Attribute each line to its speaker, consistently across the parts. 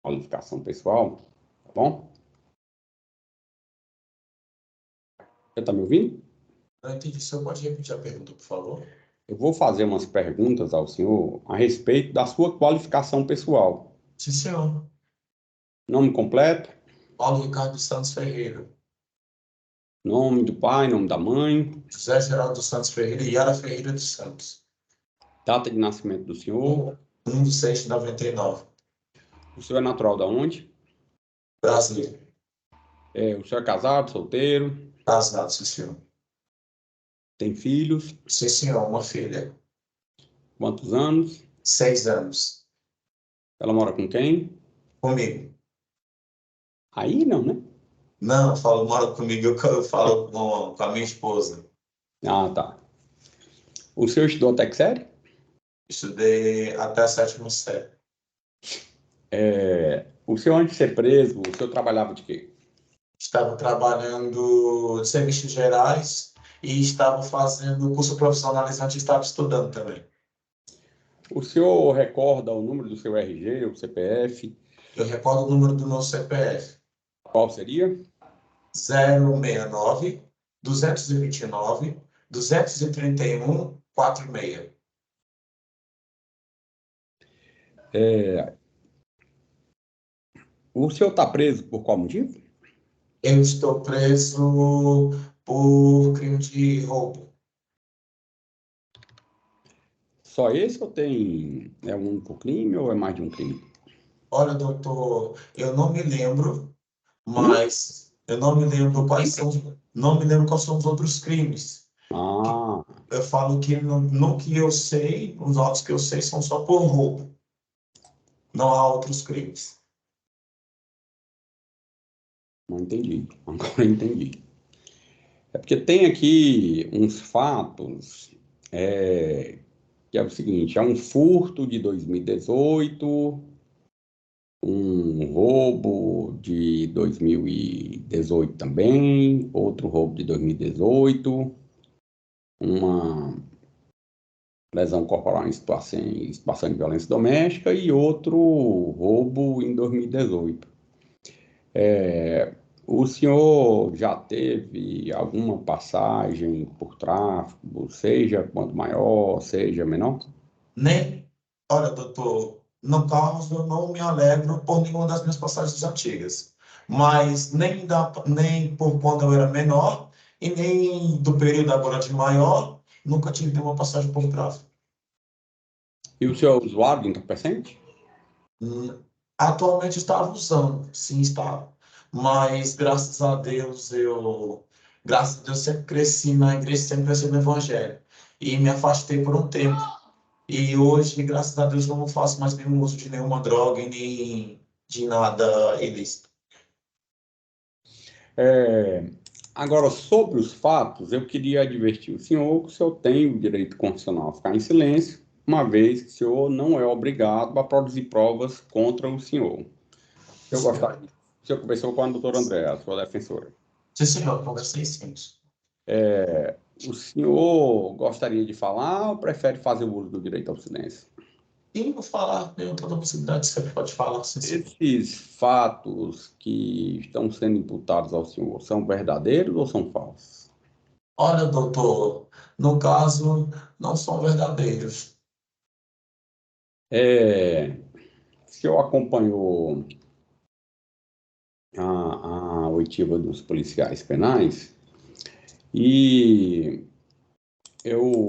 Speaker 1: qualificação pessoal, tá bom? Você está me ouvindo?
Speaker 2: Não entendi. O senhor pode repetir a pergunta, por favor?
Speaker 1: Eu vou fazer umas perguntas ao senhor a respeito da sua qualificação pessoal.
Speaker 2: Sim, senhor.
Speaker 1: Nome completo,
Speaker 2: Paulo Ricardo Santos Ferreira.
Speaker 1: nome do pai, nome da mãe,
Speaker 2: José Geraldo Santos Ferreira e Yara Ferreira dos Santos.
Speaker 1: data de nascimento do senhor.
Speaker 2: 1/6/99.
Speaker 1: O senhor é natural da onde?
Speaker 2: Brasileiro.
Speaker 1: O senhor é casado, solteiro,
Speaker 2: Casado, sim, senhor.
Speaker 1: tem filhos?
Speaker 2: Sim, senhor. Uma filha.
Speaker 1: Quantos anos?
Speaker 2: 6 anos.
Speaker 1: Ela mora com quem?
Speaker 2: Comigo.
Speaker 1: Aí não, né?
Speaker 2: Não, mora comigo, eu falo com a minha esposa.
Speaker 1: Ah, tá. O senhor estudou até que série?
Speaker 2: Estudei até a 7ª série.
Speaker 1: O senhor, antes de ser preso, o senhor trabalhava de quê?
Speaker 2: Estava trabalhando em serviços gerais e estava fazendo curso profissionalizante e estava estudando também.
Speaker 1: O senhor recorda o número do seu RG, o CPF?
Speaker 2: Eu recordo o número do meu CPF.
Speaker 1: Qual seria?
Speaker 2: 069 229 231 46.
Speaker 1: O senhor está preso por qual motivo?
Speaker 2: Eu estou preso por crime de roubo.
Speaker 1: Só esse ou tem um único crime ou é mais de um crime?
Speaker 2: Olha, doutor, eu não me lembro,
Speaker 1: Hum?
Speaker 2: mas eu não me lembro quais são os outros crimes.
Speaker 1: Ah,
Speaker 2: Eu falo que no que eu sei, os autos que eu sei são só por roubo. Não há outros crimes.
Speaker 1: não entendi. Agora eu entendi. É porque tem aqui uns fatos, que é o seguinte, é um furto de 2018, um roubo de 2018 também, outro roubo de 2018, uma lesão corporal em situação de violência doméstica e outro roubo em 2018. O senhor já teve alguma passagem por tráfico, seja quanto maior, seja menor?
Speaker 2: Nem, olha, doutor, no caso, eu não me alegro por nenhuma das minhas passagens antigas, mas nem por quando eu era menor e nem do período agora de maior, nunca tive nenhuma passagem por tráfico.
Speaker 1: E o senhor é usuário de entorpecente?
Speaker 2: Atualmente estava usando, sim, estava, mas graças a Deus sempre cresci na igreja, sempre cresci no evangelho e me afastei por um tempo. E hoje, graças a Deus, não faço mais nenhum uso de nenhuma droga e nem de nada ilícito.
Speaker 1: Agora, sobre os fatos, eu queria advertir o senhor que o senhor tem o direito constitucional a ficar em silêncio, uma vez que o senhor não é obrigado a produzir provas contra o senhor. Eu
Speaker 2: Sim,
Speaker 1: gostaria. O senhor conversou com a doutora Andréa, a sua defensora.
Speaker 2: sim, senhor, conversei sim.
Speaker 1: O senhor gostaria de falar ou prefere fazer o uso do direito ao silêncio?
Speaker 2: Sim, vou falar, tenho toda a possibilidade, você pode falar, sim, senhor.
Speaker 1: Esses fatos que estão sendo imputados ao senhor são verdadeiros ou são falsos?
Speaker 2: Olha, doutor, no caso, não são verdadeiros.
Speaker 1: O senhor acompanhou a oitiva dos policiais penais e eu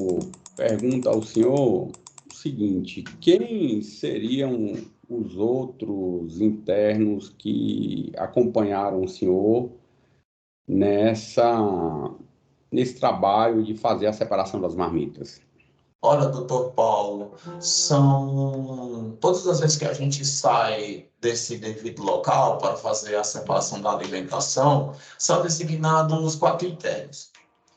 Speaker 1: pergunto ao senhor o seguinte: quem seriam os outros internos que acompanharam o senhor nesse trabalho de fazer a separação das marmitas?
Speaker 2: Olha, doutor Paulo, são todas as vezes que a gente sai desse devido local para fazer a separação da alimentação, são designados 4 internos.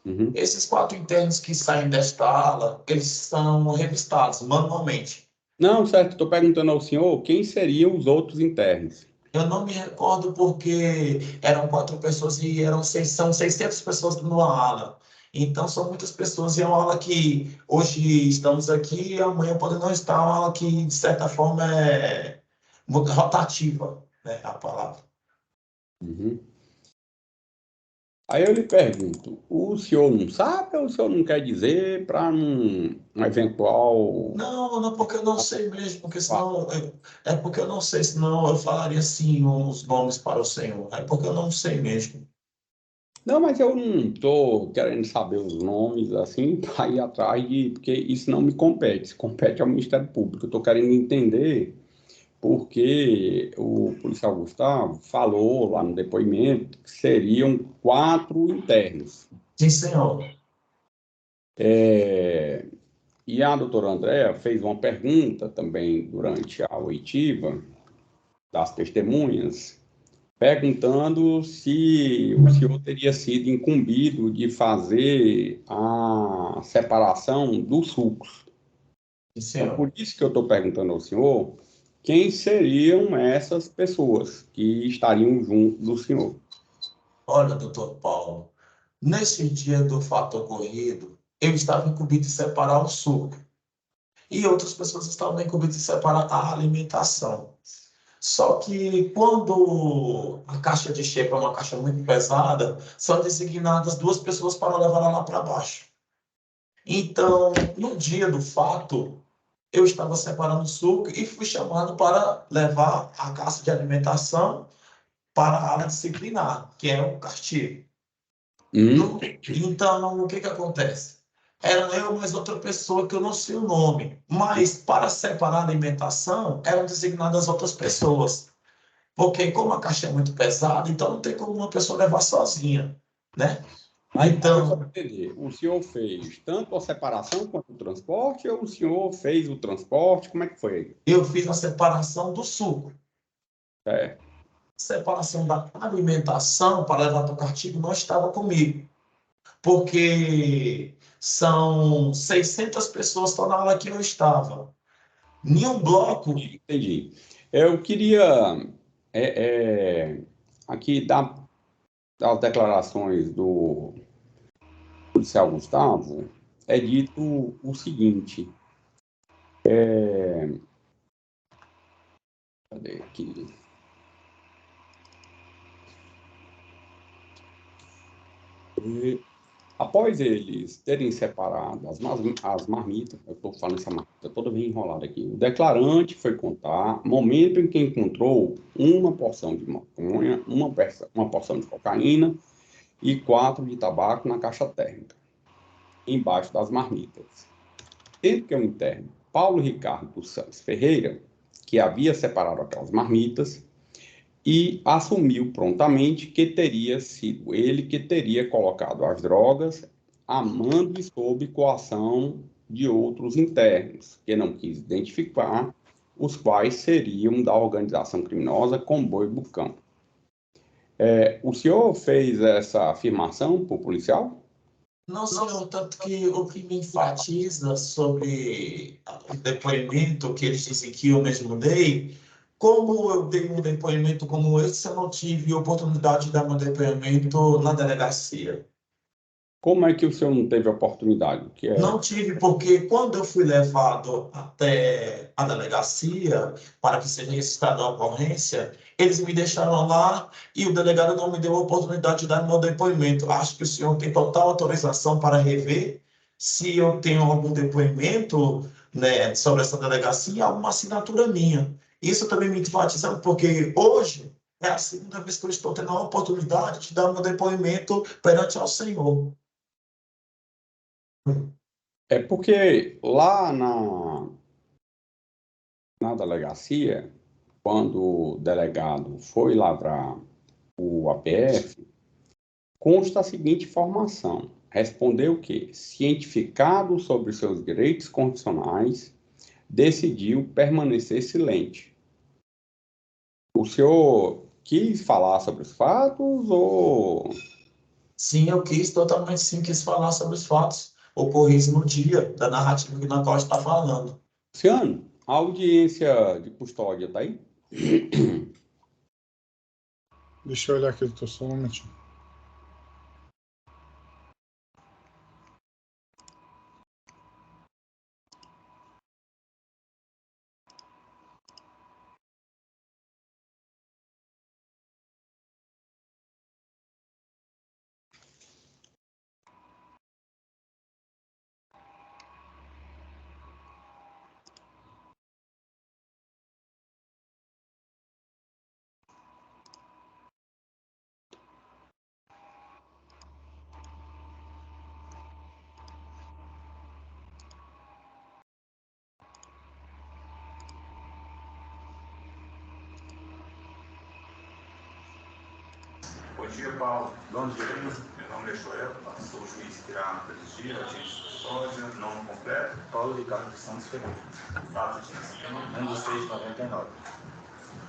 Speaker 1: Uhum.
Speaker 2: Esses 4 internos que saem desta ala, eles são revistados manualmente.
Speaker 1: Não, certo, estou perguntando ao senhor quem seriam os outros internos.
Speaker 2: Eu não me recordo porque eram 4 pessoas e são 600 pessoas numa ala. Então, são muitas pessoas e é uma ala que hoje estamos aqui e amanhã pode não estar, uma ala que, de certa forma, rotativa, né, a palavra.
Speaker 1: Uhum. Aí eu lhe pergunto, o senhor não sabe ou o senhor não quer dizer para um eventual...
Speaker 2: Não, não, porque eu não sei mesmo, porque senão é porque eu não sei, senão eu falaria sim os nomes para o Senhor. É porque eu não sei mesmo.
Speaker 1: Não, mas eu não estou querendo saber os nomes, assim, para ir atrás de... Porque isso não me compete, isso compete ao Ministério Público. Eu estou querendo entender porque o policial Gustavo falou lá no depoimento que seriam 4 internos.
Speaker 2: Sim, Senhor.
Speaker 1: E a doutora Andréa fez uma pergunta também durante a oitiva das testemunhas, perguntando se o senhor teria sido incumbido de fazer a separação dos sucos.
Speaker 2: Sim,
Speaker 1: Então, por
Speaker 2: Senhor.
Speaker 1: isso que eu estou perguntando ao senhor quem seriam essas pessoas que estariam junto do senhor.
Speaker 2: Olha, doutor Paulo, nesse dia do fato ocorrido, eu estava incumbido de separar o suco e outras pessoas estavam incumbidas de separar a alimentação. Só que quando a caixa de xepa é uma caixa muito pesada, são designadas 2 pessoas para levar ela lá para baixo. Então, no dia do fato, eu estava separando o suco e fui chamado para levar a caixa de alimentação para a área disciplinar, que é o castigo.
Speaker 1: Hum?
Speaker 2: Então, o que que acontece? Era eu mais outra pessoa que eu não sei o nome, mas para separar a alimentação eram designadas outras pessoas, porque como a caixa é muito pesada, então não tem como uma pessoa levar sozinha, né?
Speaker 1: Aí eu só
Speaker 2: Então,
Speaker 1: entender, o senhor fez tanto a separação quanto o transporte, ou o senhor fez o transporte? Como é que foi aí?
Speaker 2: eu fiz a separação do suco.
Speaker 1: É.
Speaker 2: Separação da alimentação para levar para o castigo não estava comigo, porque são 600 pessoas só na aula que eu estava. Nenhum bloco.
Speaker 1: Entendi. Eu queria aqui dar as declarações do policial Gustavo. É dito o seguinte: cadê aqui? Após eles terem separado as marmitas, eu estou falando essa marmita toda bem enrolada aqui, o declarante foi contar momento em que encontrou uma porção de maconha, uma porção de cocaína e 4 de tabaco na caixa térmica, embaixo das marmitas. Tendo que o interno Paulo Ricardo dos Santos Ferreira, que havia separado aquelas marmitas, e assumiu prontamente que teria sido ele que teria colocado as drogas a mando e sob coação de outros internos, que não quis identificar, os quais seriam da organização criminosa Comboio Bucão. O senhor fez essa afirmação para o policial?
Speaker 2: Não, senhor, tanto que o que me enfatiza sobre o depoimento que eles dizem que eu mesmo dei, como eu dei um depoimento como esse, eu não tive oportunidade de dar meu depoimento na delegacia.
Speaker 1: Como é que o senhor não teve oportunidade? Que
Speaker 2: Não
Speaker 1: é
Speaker 2: tive, porque quando eu fui levado até a delegacia para que seja registrada a ocorrência, eles me deixaram lá e o delegado não me deu a oportunidade de dar meu depoimento. Acho que o senhor tem total autorização para rever se eu tenho algum depoimento, né, sobre essa delegacia e alguma assinatura minha. Isso também me enfatizando, porque hoje é a segunda vez que eu estou tendo a oportunidade de dar meu depoimento perante ao Senhor.
Speaker 1: é porque lá na delegacia, quando o delegado foi lavrar o APF, consta a seguinte informação: respondeu que, cientificado sobre seus direitos constitucionais, decidiu permanecer silente. O senhor quis falar sobre os fatos ou...
Speaker 2: Sim, eu quis, totalmente sim, quis falar sobre os fatos ocorridos no dia da narrativa que na qual está falando.
Speaker 1: Luciano, a audiência de custódia está aí?
Speaker 3: Deixa eu olhar aqui, doutor, só um momentinho.
Speaker 4: dia, Paulo.
Speaker 2: Bom dia.
Speaker 4: Meu nome é Joel, sou juiz que irá presidir a audiência de custódia, nome completo.
Speaker 2: Paulo Ricardo dos Santos Ferreira.
Speaker 4: Data de nascimento.
Speaker 2: 1 de 6 de 99.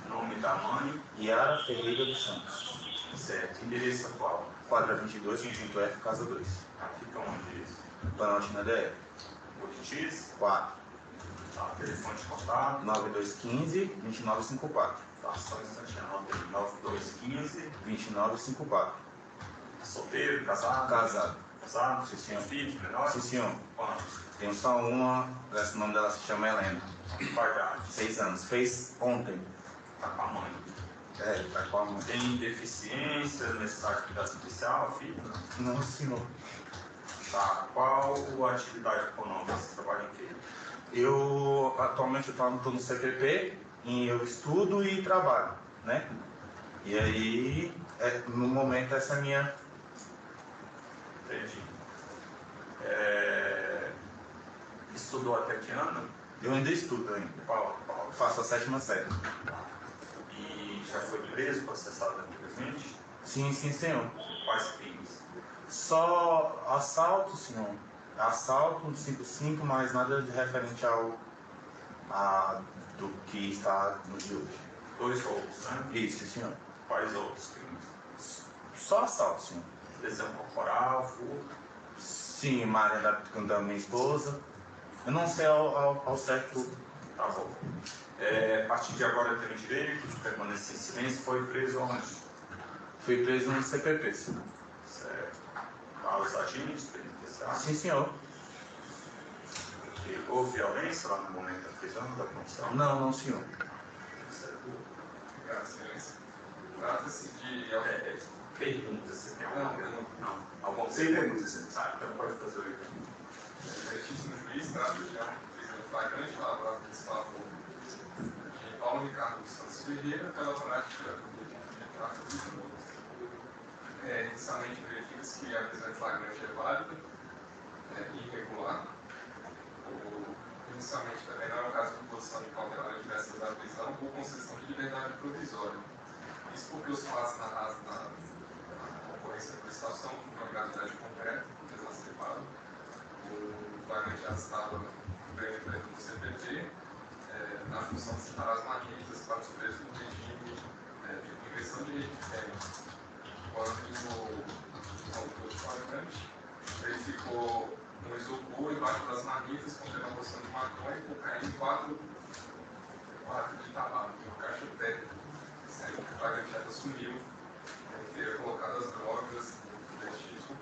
Speaker 4: Nome da mãe.
Speaker 2: Yara Ferreira dos Santos.
Speaker 4: Certo. Endereço atual.
Speaker 2: Quadra 22, Conjunto F, Casa 2.
Speaker 4: Fica onde isso?
Speaker 2: Planaltina DR.
Speaker 4: Botitiz.
Speaker 2: 4.
Speaker 4: Tá. Telefone de contato.
Speaker 2: 9215-2954.
Speaker 4: Tá. Só um instantinho. 9215.
Speaker 2: 2954.
Speaker 4: Solteiro, casado?
Speaker 2: Casado.
Speaker 4: Casado?
Speaker 2: Sim, senhor.
Speaker 4: Filho, menor?
Speaker 2: Sim, senhor.
Speaker 4: Quantos?
Speaker 2: Tenho só uma, o nome dela se chama Helena.
Speaker 4: Idade.
Speaker 2: 6 anos. Fez ontem.
Speaker 4: Tá com a mãe.
Speaker 2: Tá com a mãe.
Speaker 4: Tem deficiência, necessidade de cuidado especial, filho?
Speaker 2: Não, senhor.
Speaker 4: Tá. Qual a atividade econômica? Você trabalha em quê?
Speaker 2: Eu, atualmente, estou no CPP, e eu estudo e trabalho, né? E aí, no momento, essa é a minha...
Speaker 4: Entendi. Estudou até que ano?
Speaker 2: Eu ainda estudo ainda.
Speaker 4: Qual?
Speaker 2: Faço a 7ª série.
Speaker 4: E já foi preso, processado anteriormente?
Speaker 2: Sim, senhor.
Speaker 4: Quais crimes?
Speaker 2: Só assalto, senhor. Assalto, 55, mas nada de referente do que está no de hoje.
Speaker 4: 2 roubos, né?
Speaker 2: Isso, senhor.
Speaker 4: Quais outros crimes?
Speaker 2: Só assalto, senhor.
Speaker 4: Lesão corporal, furto?
Speaker 2: Sim, Maria da minha esposa. Eu não sei ao certo.
Speaker 4: Tá bom. A partir de agora eu tenho direito de permanecer em silêncio. Foi preso onde?
Speaker 2: Fui preso no CPP, senhor.
Speaker 4: Certo. Aos agentes penitenciários?
Speaker 2: Sim, senhor.
Speaker 4: Houve violência lá no momento da prisão, da condição?
Speaker 2: Não, senhor.
Speaker 4: Certo.
Speaker 5: Graças. Trata-se de
Speaker 4: Perguntas, você tem alguma pergunta? Não. Alguma
Speaker 5: Sem perguntas.
Speaker 4: Então pode fazer o
Speaker 5: Legítimo juiz trata de uma prisão flagrante lá para principal de Paulo Ricardo dos Santos Ferreira pela prática de tráfico de drogas. Inicialmente verifica-se que a prisão flagrante é válida e irregular. Inicialmente também não é o caso de imposição de cautelar em diversas da prisão ou concessão de liberdade provisória. Isso porque os fatos narrados na ocorrência da prestação com uma gravidade concreta, exacerbada. O flagrante já estava bem preto no CPT, na função de separar as marmitas para os presos no regime de ingressão de refém. Quando o autor de flagrante verificou um isopor embaixo das marmitas contendo a porção de maconha, cocaína e 4 de tabaco, uma caixa técnica. Sendo que o flagrante já assumiu que teria colocado as drogas desse tipo.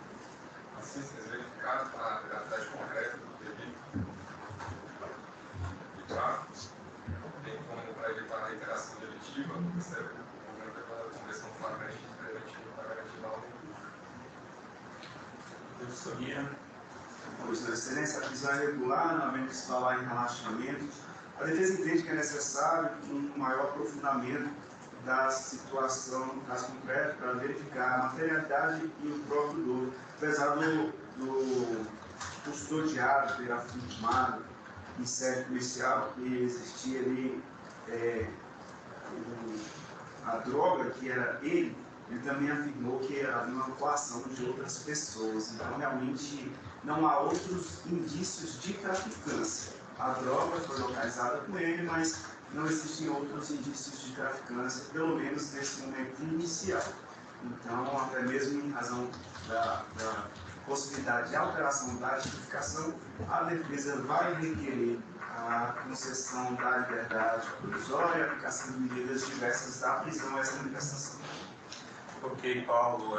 Speaker 5: Assim, vocês verificaram a gravidade concreta do delito de tráfico, bem como para evitar a reiteração delitiva, o Ministério Público aumenta a conversão flagrante de preventivo para garantir a ordem pública.
Speaker 6: Pois, Sua Excelência, a prisão é regular, não havendo que se falar em relaxamento. A defesa entende que é necessário um maior aprofundamento da situação caso concreto para verificar a materialidade e o próprio dolo. Apesar do custodiado ter afirmado em sede policial que existia ali a droga, que era ele também afirmou que havia uma coação de outras pessoas. Então, realmente, não há outros indícios de traficância. A droga foi localizada com ele, mas não existem outros indícios de traficância, pelo menos nesse momento inicial. Então, até mesmo em razão da possibilidade de alteração da tipificação, a defesa vai requerer a concessão da liberdade provisória e a aplicação de medidas diversas da prisão extra-libertação.
Speaker 4: Porque Paulo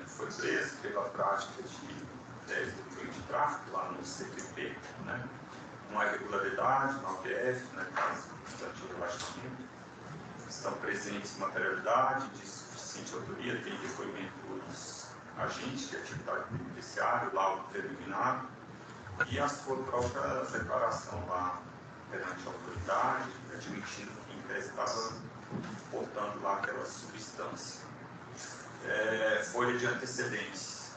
Speaker 4: foi preso pela prática de tráfico lá no CPP, né? Uma irregularidade na OPF, né? Caso de relaxamento. Estão presentes materialidade de suficiente autoria, tem depoimento dos agentes de atividade penitenciária, laudo preliminar, e a sua própria declaração lá perante a autoridade, admitindo que em tese estava portando lá aquela substância. Folha de antecedentes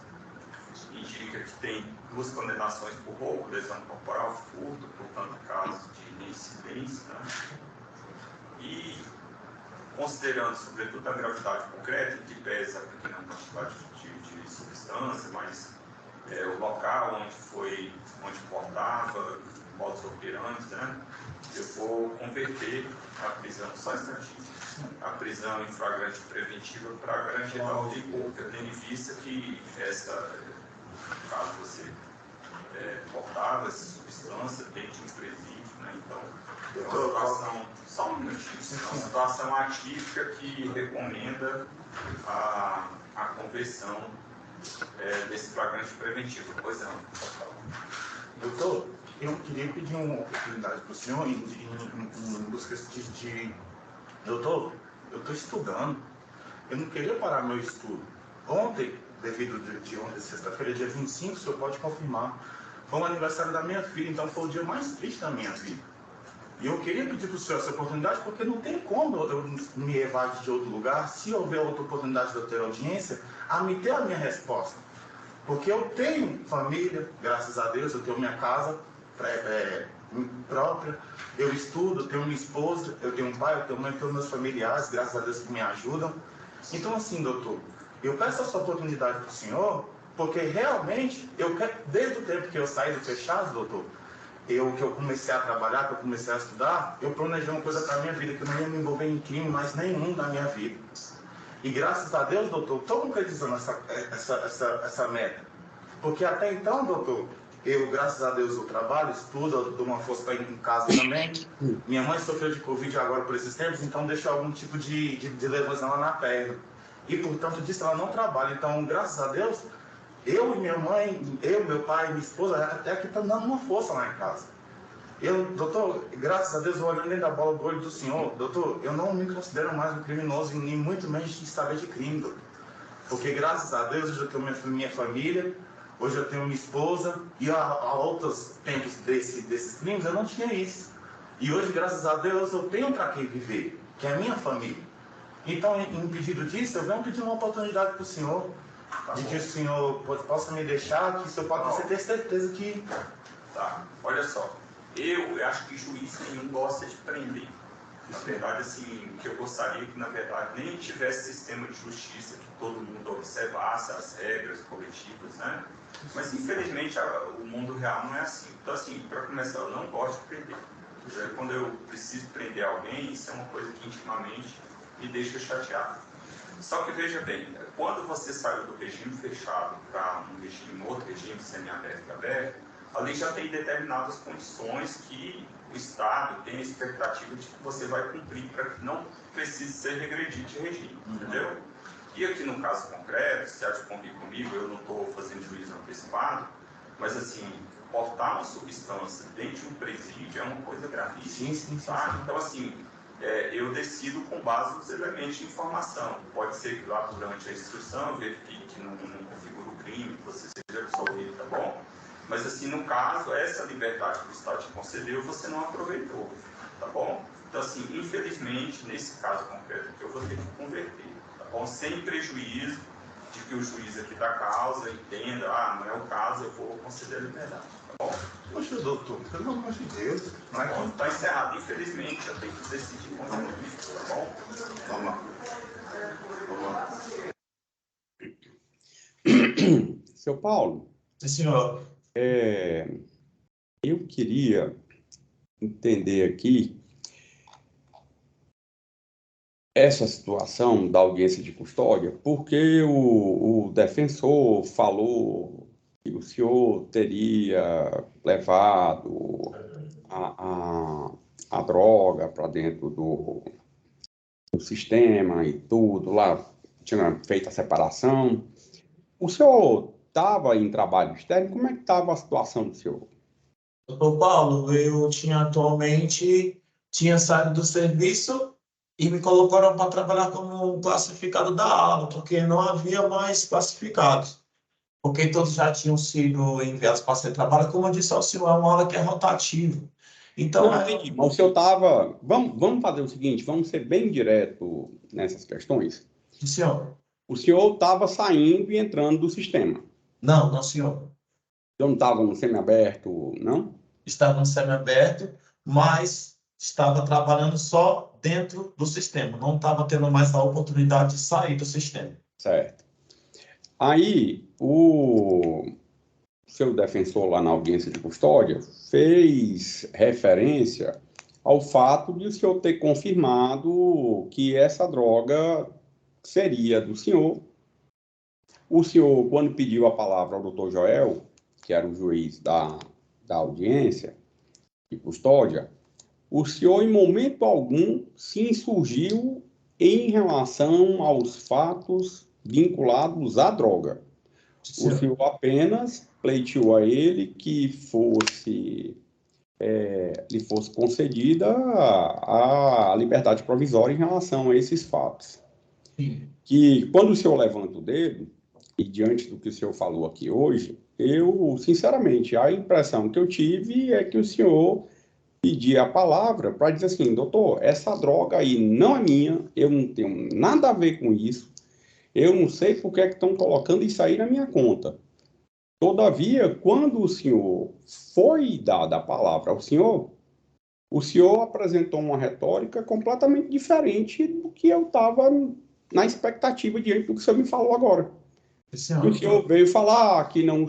Speaker 4: indica que tem 2 condenações por roubo, lesão corporal, furto, portanto, caso de incidência, né? E considerando, sobretudo, a gravidade concreta, que pesa a pequena quantidade de substância, mas o local onde portava, modus operandi, né? Eu vou converter a prisão, só instantinho, a prisão em flagrante preventiva para garantir a ordem pública, tendo em vista que caso você portava essa substância dentro de um presídio, né? Então, é uma situação, só um minutinho, é uma situação atípica que recomenda a conversão desse flagrante preventivo. Pois não.
Speaker 7: Doutor, eu queria pedir uma oportunidade para o senhor em busca de... Doutor, eu estou estudando. Eu não queria parar meu estudo. Ontem, devido de ontem, sexta-feira, dia 25, o senhor pode confirmar, foi o aniversário da minha filha, então foi o dia mais triste da minha vida. E eu queria pedir para o senhor essa oportunidade, porque não tem como eu me evadir de outro lugar, se houver outra oportunidade de eu ter audiência, a me ter a minha resposta. Porque eu tenho família, graças a Deus, eu tenho minha casa própria, eu estudo, eu tenho minha esposa, eu tenho um pai, eu tenho mãe, eu tenho meus familiares, graças a Deus que me ajudam. Então assim, doutor, eu peço essa oportunidade para o senhor, porque realmente, desde o tempo que eu saí do fechado, doutor, que eu comecei a trabalhar, que eu comecei a estudar, eu planejei uma coisa para a minha vida, que eu não ia me envolver em crime mais nenhum na minha vida. E graças a Deus, doutor, estou concretizando essa meta. Porque até então, doutor, eu, graças a Deus, eu trabalho, estudo, eu dou uma força para ir em casa também. Minha mãe sofreu de Covid agora por esses tempos, então deixou algum tipo de lesão lá na perna. E, portanto, disso ela não trabalha. Então, graças a Deus, eu e minha mãe, eu, meu pai, minha esposa, até aqui estamos dando uma força lá em casa. Doutor, graças a Deus, eu olhando dentro da bola do olho do senhor, doutor, eu não me considero mais um criminoso, nem muito menos de saber de crime, doutor. Porque, graças a Deus, hoje eu tenho minha família, hoje eu tenho minha esposa, e há outros tempos desses crimes eu não tinha isso. E hoje, graças a Deus, eu tenho para quem viver, que é a minha família. Então, em pedido disso, eu venho pedir uma oportunidade para o senhor, de que o senhor possa me deixar, que o senhor possa ter certeza que...
Speaker 4: Tá, olha só, eu acho que juiz nenhum gosta de prender. Na verdade, assim, que eu gostaria que, na verdade, nem tivesse sistema de justiça, que todo mundo observasse as regras coletivas, né? Mas, infelizmente, o mundo real não é assim. Então, assim, para começar, eu não gosto de prender. Quando eu preciso prender alguém, isso é uma coisa que intimamente me deixa chateado. Só que, veja bem, quando você saiu do regime fechado para outro regime semiaberto e aberto, a lei já tem determinadas condições que o Estado tem a expectativa de que você vai cumprir para que não precise ser regredido de regime, entendeu? E aqui no caso concreto, se há de convir comigo, eu não estou fazendo juízo antecipado, mas assim, portar uma substância dentro de um presídio é uma coisa gravíssima.
Speaker 7: Sim.
Speaker 4: Tá? Então assim, eu decido com base nos elementos de informação. Pode ser que lá durante a instrução eu verifique que não configura o crime, que você seja absolvido, tá bom? Mas assim, no caso, essa liberdade que o Estado te concedeu, você não aproveitou, tá bom? Então assim, infelizmente, nesse caso concreto aqui, eu vou ter que converter, tá bom? Sem prejuízo de que o juiz aqui da causa entenda, não é o caso, eu vou conceder a liberdade, tá bom?
Speaker 7: Poxa, doutor, pelo amor de Deus.
Speaker 4: Tá bom, está encerrado. Infelizmente, eu tenho que decidir com o juiz, tá bom?
Speaker 7: Vamos lá.
Speaker 1: Seu Paulo,
Speaker 2: Sim, senhor.
Speaker 1: eu queria entender aqui essa situação da audiência de custódia, porque o defensor falou que o senhor teria levado a droga para dentro do sistema e tudo, lá tinha feito a separação. O senhor estava em trabalho externo? Como é que estava a situação do senhor?
Speaker 2: Doutor Paulo, eu tinha saído do serviço e me colocaram para trabalhar como classificado da ala, porque não havia mais classificados. Porque todos já tinham sido enviados para ser trabalho. Como eu disse ao senhor, é uma ala que é rotativa. Então,
Speaker 1: Não, entendi. Mas o senhor estava... Vamos fazer o seguinte, vamos ser bem direto nessas questões.
Speaker 2: Sim, senhor.
Speaker 1: O senhor estava saindo e entrando do sistema.
Speaker 2: Não, senhor.
Speaker 1: O senhor não estava no semiaberto, não?
Speaker 2: Estava no semiaberto, mas estava trabalhando só dentro do sistema, não estava tendo mais a oportunidade de sair do sistema.
Speaker 1: Certo. Aí, o seu defensor lá na audiência de custódia fez referência ao fato de o senhor ter confirmado que essa droga seria do senhor. O senhor, quando pediu a palavra ao doutor Joel, que era o juiz da audiência de custódia, o senhor, em momento algum, se insurgiu em relação aos fatos vinculados à droga. O senhor apenas pleiteou a ele que lhe fosse concedida a liberdade provisória em relação a esses fatos.
Speaker 2: Sim.
Speaker 1: Que, quando o senhor levanta o dedo, e diante do que o senhor falou aqui hoje, eu, sinceramente, a impressão que eu tive é que o senhor pedia a palavra para dizer assim, doutor, essa droga aí não é minha, eu não tenho nada a ver com isso, eu não sei por que é que estão colocando isso aí na minha conta. Todavia, quando o senhor foi dada a palavra ao senhor, o senhor apresentou uma retórica completamente diferente do que eu estava na expectativa diante do que o senhor me falou agora. E o senhor veio falar que não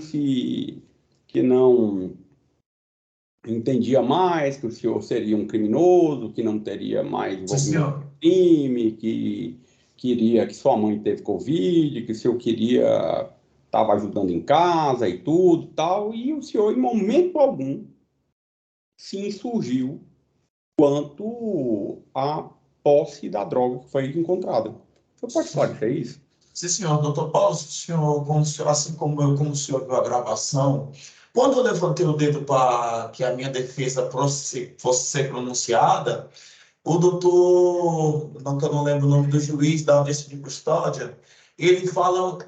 Speaker 1: entendia mais, que o senhor seria um criminoso, que não teria mais envolvimento no crime, que queria que sua mãe teve Covid, que o senhor estava ajudando em casa e tudo, tal, e o senhor, em momento algum, se insurgiu quanto à posse da droga que foi encontrada. O senhor pode esclarecer isso?
Speaker 2: Sim, senhor. Doutor Paulo, assim como o senhor viu a gravação, quando eu levantei o dedo para que a minha defesa fosse ser pronunciada, o doutor, não que eu não lembro o nome do juiz da audiência de custódia, ele fala,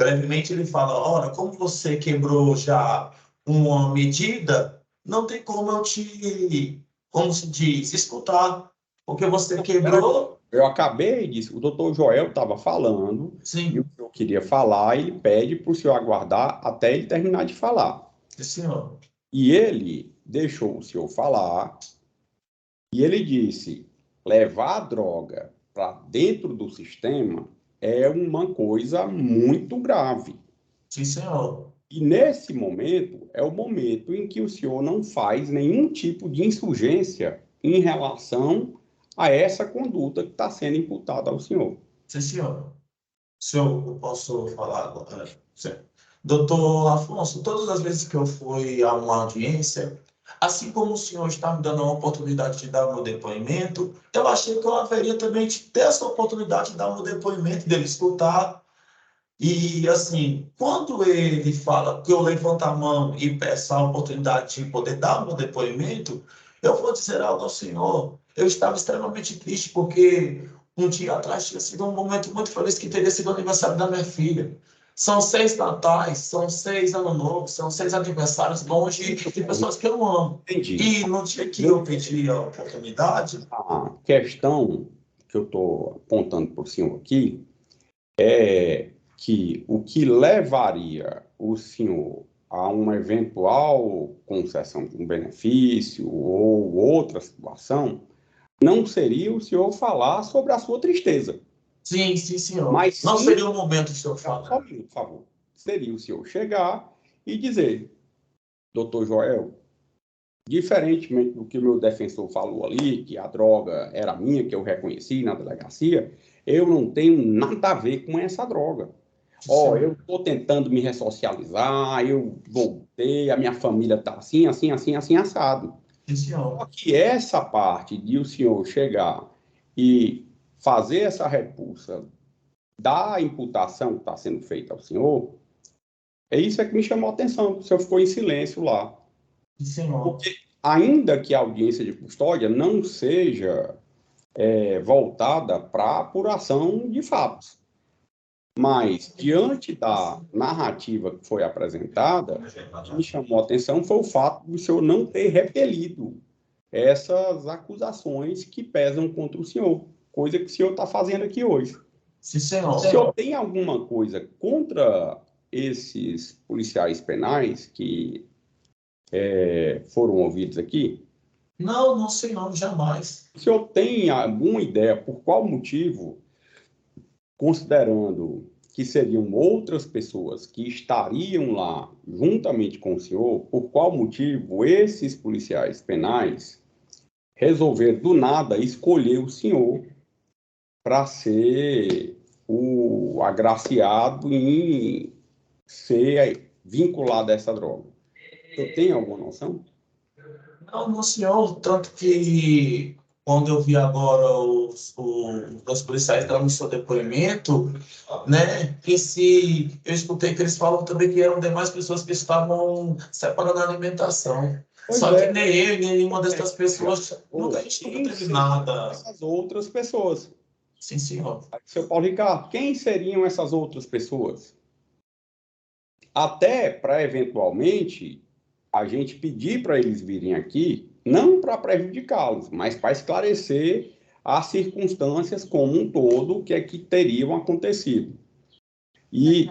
Speaker 2: brevemente, ele fala, olha, como você quebrou já uma medida, não tem como eu como se diz, escutar, porque você quebrou...
Speaker 1: Eu acabei disso, o doutor Joel estava falando,
Speaker 2: Sim.
Speaker 1: e o senhor queria falar, ele pede para o senhor aguardar até ele terminar de falar.
Speaker 2: Sim, senhor.
Speaker 1: E ele deixou o senhor falar, e ele disse, levar a droga para dentro do sistema é uma coisa muito grave.
Speaker 2: Sim, senhor.
Speaker 1: E nesse momento, é o momento em que o senhor não faz nenhum tipo de insurgência em relação a essa conduta que está sendo imputada ao senhor.
Speaker 2: Sim, senhor. Senhor, eu posso falar agora? Sim. Doutor Afonso, todas as vezes que eu fui a uma audiência, assim como o senhor está me dando a oportunidade de dar o meu depoimento, eu achei que eu haveria também de ter essa oportunidade de dar o meu depoimento, dele escutar. E, assim, quando ele fala que eu levanto a mão e peço a oportunidade de poder dar o meu depoimento, eu vou dizer algo ao senhor. Eu estava extremamente triste porque um dia atrás tinha sido um momento muito feliz que teria sido o aniversário da minha filha. São 6 natais, são 6 anos novos, são 6 aniversários longe de pessoas que eu amo.
Speaker 1: Entendi.
Speaker 2: E no dia que eu pedi a oportunidade...
Speaker 1: A questão que eu estou apontando para o senhor aqui é que o que levaria o senhor a uma eventual concessão de um benefício ou outra situação não seria o senhor falar sobre a sua tristeza.
Speaker 2: Sim, senhor.
Speaker 1: Mas
Speaker 2: não
Speaker 1: sim,
Speaker 2: seria o momento de o senhor falar.
Speaker 1: Só um minuto, por favor. Seria o senhor chegar e dizer, doutor Joel, diferentemente do que o meu defensor falou ali, que a droga era minha, que eu reconheci na delegacia, eu não tenho nada a ver com essa droga. Eu estou tentando me ressocializar, eu voltei, a minha família está assim, assim, assim, assim, assado. Só que essa parte de o senhor chegar e fazer essa repulsa da imputação que está sendo feita ao senhor, é isso que me chamou a atenção. O senhor ficou em silêncio lá. Porque, ainda que a audiência de custódia não seja voltada para a apuração de fatos, mas, diante da narrativa que foi apresentada, o que me chamou a atenção foi o fato de o senhor não ter repelido essas acusações que pesam contra o senhor, coisa que o senhor está fazendo aqui hoje.
Speaker 2: Sim, senhor.
Speaker 1: O senhor tem alguma coisa contra esses policiais penais que foram ouvidos aqui?
Speaker 2: Não, senhor, jamais.
Speaker 1: O senhor tem alguma ideia por qual motivo, considerando que seriam outras pessoas que estariam lá juntamente com o senhor, por qual motivo esses policiais penais resolveram do nada escolher o senhor para ser o agraciado em ser vinculado a essa droga? Eu tenho alguma noção?
Speaker 2: Não, senhor, tanto que quando eu vi agora os policiais dando seu depoimento, né, eu escutei que eles falam também que eram demais pessoas que estavam separando a alimentação.
Speaker 1: Pois
Speaker 2: Só
Speaker 1: é.
Speaker 2: que nem eu, nem nenhuma dessas pessoas, a gente nunca teve nada.
Speaker 1: Essas outras pessoas.
Speaker 2: Sim, senhor.
Speaker 1: Seu Paulo Ricardo, quem seriam essas outras pessoas? Até para, eventualmente, a gente pedir para eles virem aqui, não para prejudicá-los, mas para esclarecer as circunstâncias como um todo, o que é que teriam acontecido. E,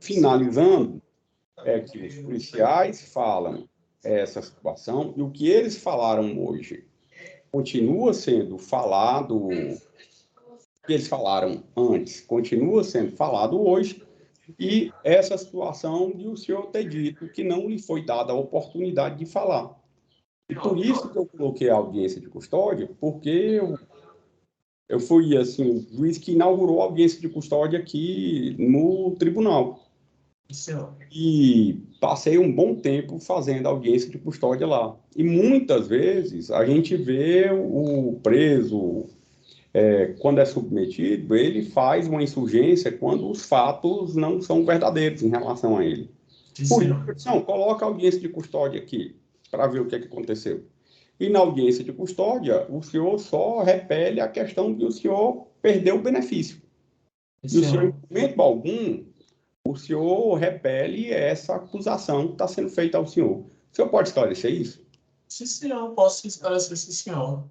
Speaker 1: finalizando, é que os policiais falam essa situação, e o que eles falaram hoje continua sendo falado, o que eles falaram antes continua sendo falado hoje, e essa situação de o senhor ter dito que não lhe foi dada a oportunidade de falar. E por isso que eu coloquei a audiência de custódia, porque eu fui, assim, o juiz que inaugurou a audiência de custódia aqui no tribunal. E passei um bom tempo fazendo audiência de custódia lá. E muitas vezes a gente vê o preso, quando é submetido, ele faz uma insurgência quando os fatos não são verdadeiros em relação a ele. Por isso, não, coloca a audiência de custódia aqui, para ver o que é que aconteceu. E na audiência de custódia, o senhor só repele a questão de o senhor perder o benefício. E o senhor, em momento algum, o senhor repele essa acusação que está sendo feita ao senhor. O senhor pode esclarecer isso?
Speaker 2: Sim, senhor, posso esclarecer, sim, senhor.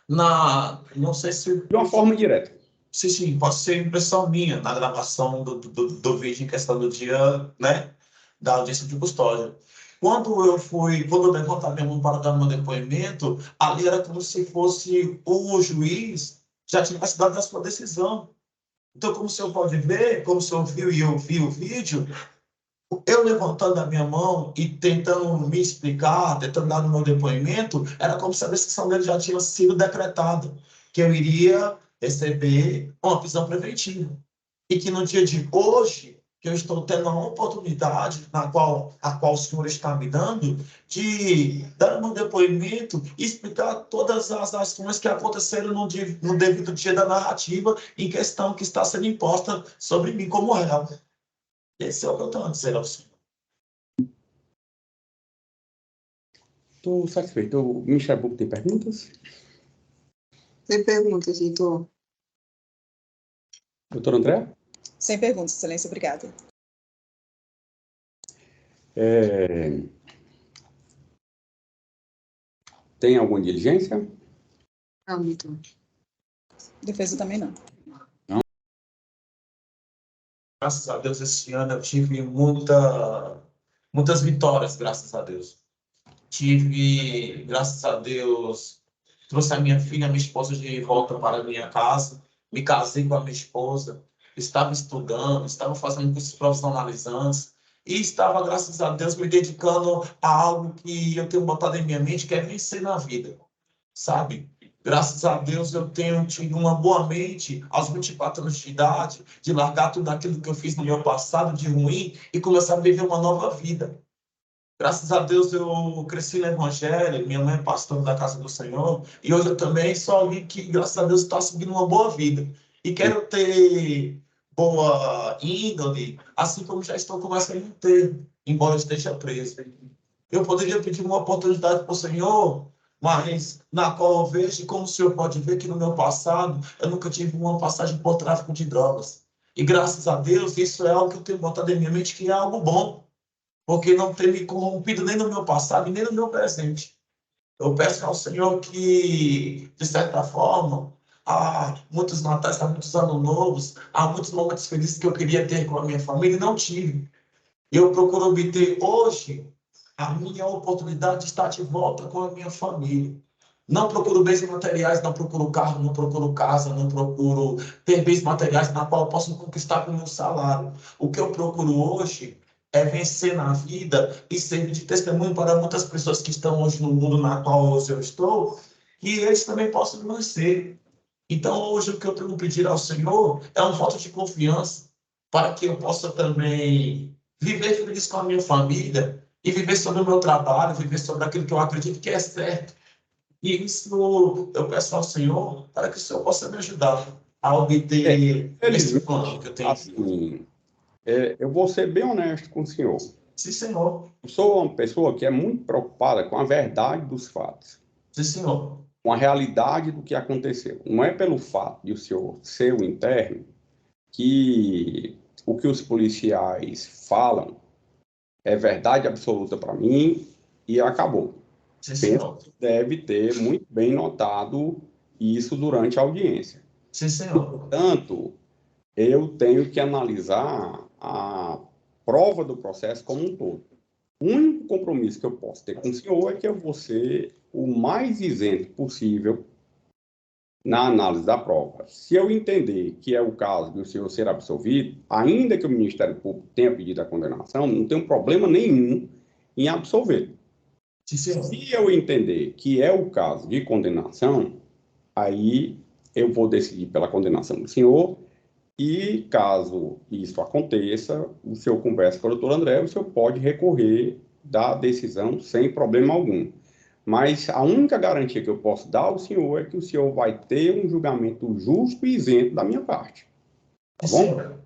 Speaker 2: Não sei se...
Speaker 1: De uma forma direta.
Speaker 2: Sim, pode ser impressão minha na gravação do vídeo em questão do dia, né, da audiência de custódia. Quando eu levantar minha mão para dar meu depoimento, ali era como se fosse o juiz já tivesse dado a sua decisão. Então, como o senhor pode ver, como o senhor viu e eu vi o vídeo, eu levantando a minha mão e tentando me explicar, tentando dar o meu depoimento, era como se a decisão dele já tinha sido decretada, que eu iria receber uma prisão preventiva. E que no dia de hoje, que eu estou tendo a oportunidade, a qual o senhor está me dando, de dar o meu depoimento e explicar todas as ações que aconteceram no devido dia da narrativa em questão que está sendo imposta sobre mim como réu. Esse é o que eu estou a dizer ao senhor.
Speaker 1: Estou satisfeito. O Ministério Público tem perguntas?
Speaker 8: Sem perguntas, doutor.
Speaker 1: Doutor André?
Speaker 9: Sem perguntas, excelência, obrigada.
Speaker 1: Tem alguma diligência?
Speaker 8: Não, doutor.
Speaker 9: Defesa também não.
Speaker 2: Graças a Deus, esse ano eu tive muitas vitórias, graças a Deus. Graças a Deus, trouxe a minha filha, a minha esposa de volta para a minha casa, me casei com a minha esposa, estava estudando, estava fazendo cursos profissionalizantes e estava, graças a Deus, me dedicando a algo que eu tenho botado em minha mente, que é vencer na vida, sabe? Graças a Deus, eu tenho tido uma boa mente aos 24 anos de idade, de largar tudo aquilo que eu fiz no meu passado de ruim e começar a viver uma nova vida. Graças a Deus, eu cresci no Evangelho, minha mãe é pastora da Casa do Senhor, e hoje eu também sou alguém que, graças a Deus, está seguindo uma boa vida. E quero ter boa índole, assim como já estou começando a ter, embora eu esteja preso. Eu poderia pedir uma oportunidade para o Senhor, mas na qual eu vejo, como o senhor pode ver que no meu passado, eu nunca tive uma passagem por tráfico de drogas. E graças a Deus, isso é algo que eu tenho botado em minha mente, que é algo bom, porque não tem me corrompido nem no meu passado, nem no meu presente. Eu peço ao Senhor que, de certa forma, há muitos natais, há muitos anos novos, há muitos momentos felizes que eu queria ter com a minha família e não tive. Eu procuro obter hoje A minha oportunidade está de volta com a minha família. Não procuro bens materiais, não procuro carro, não procuro casa, não procuro ter bens materiais na qual eu posso conquistar com o meu salário. O que eu procuro hoje é vencer na vida e servir de testemunho para muitas pessoas que estão hoje no mundo na qual hoje eu estou, que eles também possam vencer. Então, hoje, o que eu tenho que pedir ao Senhor é um voto de confiança para que eu possa também viver feliz com a minha família e viver sobre o meu trabalho, viver sobre aquilo que eu acredito que é certo. E isso eu peço ao Senhor para que o Senhor possa me ajudar a obter esse plano que eu tenho.
Speaker 1: Assim, eu vou ser bem honesto com o senhor.
Speaker 2: Sim, Senhor.
Speaker 1: Eu sou uma pessoa que é muito preocupada com a verdade dos fatos,
Speaker 2: Sim, Senhor.
Speaker 1: com a realidade do que aconteceu. Não é pelo fato de o senhor ser o interno que o que os policiais falam é verdade absoluta para mim e acabou.
Speaker 2: Sim, Senhor.
Speaker 1: Penso que deve ter muito bem notado isso durante a audiência.
Speaker 2: Sim, Senhor.
Speaker 1: Portanto, eu tenho que analisar a prova do processo como um todo. O único compromisso que eu posso ter com o senhor é que eu vou ser o mais isento possível na análise da prova. Se eu entender que é o caso de o senhor ser absolvido, ainda que o Ministério Público tenha pedido a condenação, não tem problema nenhum em absolver.
Speaker 2: Sim, Senhor.
Speaker 1: Se eu entender que é o caso de condenação, aí eu vou decidir pela condenação do senhor e, caso isso aconteça, o senhor conversa com o doutor André, o senhor pode recorrer da decisão sem problema algum. Mas a única garantia que eu posso dar ao senhor é que o senhor vai ter um julgamento justo e isento da minha parte. Tá bom?
Speaker 2: Senhor.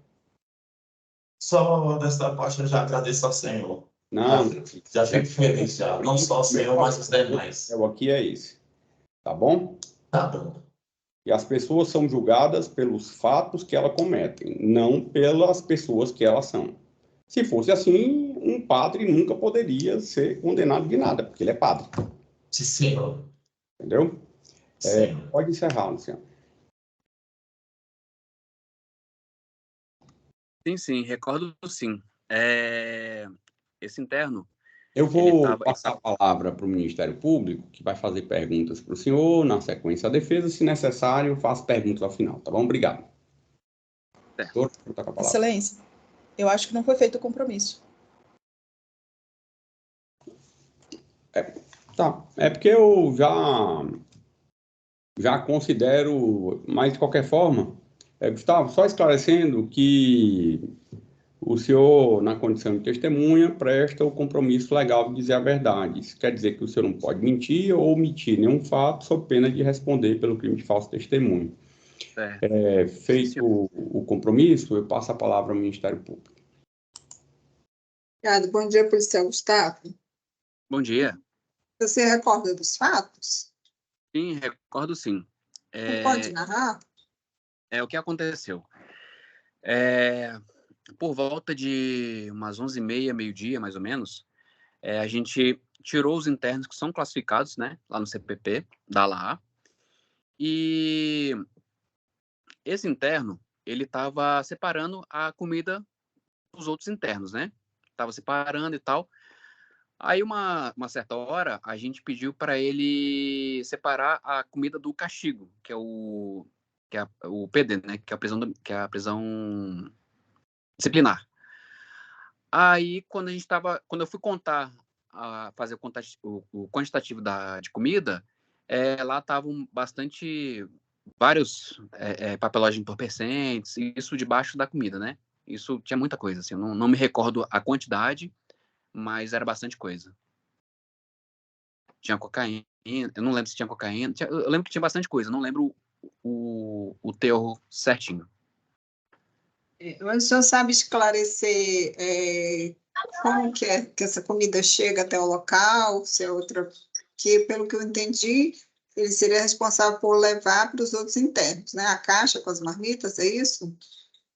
Speaker 2: Só dessa parte eu já agradeço ao Senhor.
Speaker 1: Não.
Speaker 2: Já fico feliz, já. Não só o Senhor, mas os demais.
Speaker 1: O aqui é esse. Tá bom?
Speaker 2: Tá bom.
Speaker 1: E as pessoas são julgadas pelos fatos que elas cometem, não pelas pessoas que elas são. Se fosse assim, um padre nunca poderia ser condenado de nada, porque ele é padre.
Speaker 2: Sim, Senhor.
Speaker 1: Entendeu?
Speaker 2: Sim.
Speaker 1: Pode encerrar, Luciano.
Speaker 10: Sim, recordo sim. Esse interno...
Speaker 1: Eu vou passar a palavra para o Ministério Público, que vai fazer perguntas para o senhor, na sequência a defesa, se necessário, eu faço perguntas ao final, tá bom? Obrigado.
Speaker 9: Excelência, eu acho que não foi feito o compromisso.
Speaker 1: Tá, é porque eu já considero, mas de qualquer forma, Gustavo, só esclarecendo que o senhor, na condição de testemunha, presta o compromisso legal de dizer a verdade. Isso quer dizer que o senhor não pode mentir ou omitir nenhum fato sob pena de responder pelo crime de falso testemunho. Feito o compromisso, eu passo a palavra ao Ministério Público.
Speaker 8: Obrigada. Bom dia, policial Gustavo.
Speaker 10: Bom dia.
Speaker 8: Você recorda dos fatos?
Speaker 10: Sim, recordo sim.
Speaker 8: Você pode narrar?
Speaker 10: O que aconteceu. Por volta de umas 11h30, meio-dia, mais ou menos, a gente tirou os internos que são classificados, né, lá no CPP, da LAA, e esse interno, ele estava separando a comida dos outros internos, né? Estava separando e tal. Aí, uma certa hora, a gente pediu para ele separar a comida do castigo, que é o PD, né? Que é a prisão disciplinar. Aí, quando eu fui contar, fazer o quantitativo de comida, lá estavam vários papelões entorpecentes, isso debaixo da comida, né? Isso tinha muita coisa, assim, eu não me recordo a quantidade, mas era bastante coisa. Tinha cocaína, eu não lembro se tinha cocaína, eu lembro que tinha bastante coisa, não lembro o teor certinho.
Speaker 8: Mas o senhor sabe esclarecer como que essa comida chega até o local, se é outra... Que, pelo que eu entendi, ele seria responsável por levar para os outros internos, né? A caixa com as marmitas, é isso?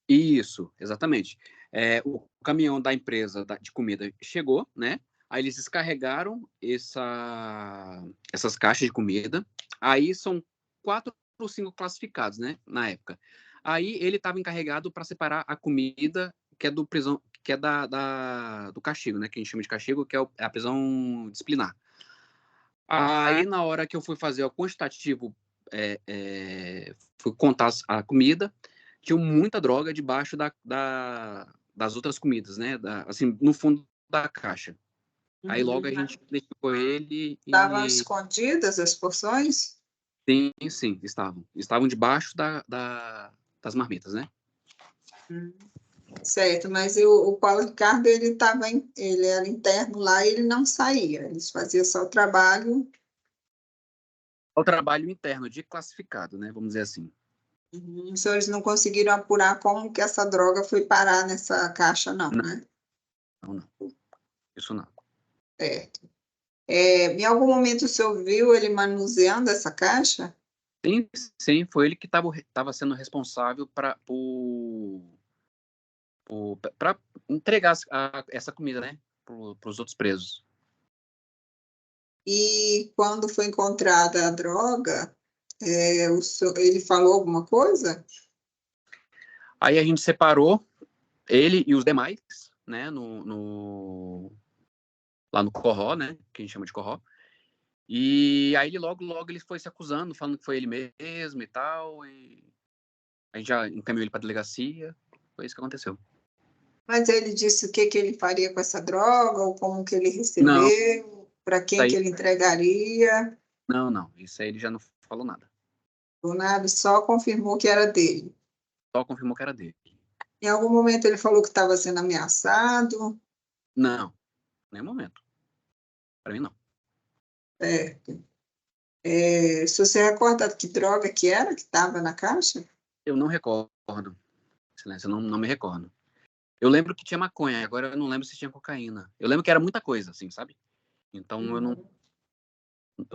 Speaker 10: Isso, exatamente. O caminhão da empresa de comida chegou, né? Aí eles descarregaram essas caixas de comida. Aí são 4 ou 5 classificados, né? Na época. Aí ele estava encarregado para separar a comida que é que é do castigo, né? Que a gente chama de castigo, que é a prisão disciplinar. Aí, na hora que eu fui fazer o quantitativo, fui contar a comida, tinha muita droga debaixo das outras comidas, né? Assim, no fundo da caixa. Aí logo a gente identificou ele
Speaker 8: Estavam
Speaker 10: e...
Speaker 8: escondidas as porções?
Speaker 10: Sim, estavam. Estavam debaixo das marmitas, né?
Speaker 8: Certo, mas o Paulo Ricardo, ele era interno lá e ele não saía, eles faziam só o trabalho.
Speaker 10: O trabalho interno de classificado, né? Vamos dizer assim.
Speaker 8: Os senhores não conseguiram apurar como que essa droga foi parar nessa caixa, não, né?
Speaker 10: Não. Isso não.
Speaker 8: Certo. Em algum momento o senhor viu ele manuseando essa caixa?
Speaker 10: Sim, foi ele que estava sendo responsável para entregar essa comida, né? Para os outros presos.
Speaker 8: E quando foi encontrada a droga, ele falou alguma coisa?
Speaker 10: Aí a gente separou ele e os demais, né? Lá no Corró, né? Que a gente chama de Corró. E aí ele logo ele foi se acusando, falando que foi ele mesmo e tal. E a gente já encaminhou ele para a delegacia. Foi isso que aconteceu.
Speaker 8: Mas ele disse o que ele faria com essa droga, ou como que ele recebeu, para quem que ele entregaria?
Speaker 10: Não. Isso aí ele já não falou nada.
Speaker 8: Ou nada, só confirmou que era dele.
Speaker 10: Só confirmou que era dele.
Speaker 8: Em algum momento ele falou que estava sendo ameaçado?
Speaker 10: Não, nenhum momento. Para mim, não.
Speaker 8: Certo. Se você recorda que droga que era que estava na caixa?
Speaker 10: Eu não recordo. Excelência, eu não me recordo. Eu lembro que tinha maconha, agora eu não lembro se tinha cocaína. Eu lembro que era muita coisa, assim, sabe? Então eu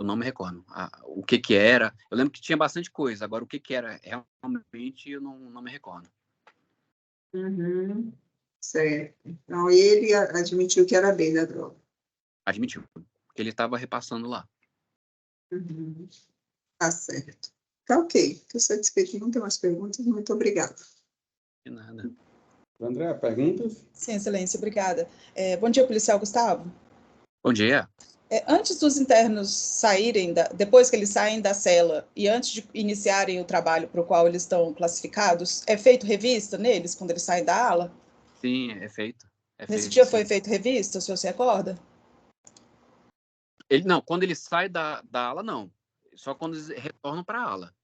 Speaker 10: não me recordo o que era. Eu lembro que tinha bastante coisa, agora o que era realmente eu não me recordo.
Speaker 8: Certo. Então ele admitiu que era dele a droga.
Speaker 10: Admitiu, que ele estava repassando lá.
Speaker 8: Tá certo. Tá ok. Estou satisfeito. Não tem mais perguntas. Muito obrigada.
Speaker 10: De nada.
Speaker 1: André, perguntas?
Speaker 9: Sim, excelência, obrigada. Bom dia, policial Gustavo.
Speaker 10: Bom dia.
Speaker 9: Antes dos internos saírem, depois que eles saem da cela e antes de iniciarem o trabalho para o qual eles estão classificados, é feito revista neles quando eles saem da ala?
Speaker 10: Sim, é feito.
Speaker 9: Nesse dia
Speaker 10: sim.
Speaker 9: foi feito revista, o senhor se recorda?
Speaker 10: Não, quando ele sai da ala, não. Só quando eles retornam para a ala.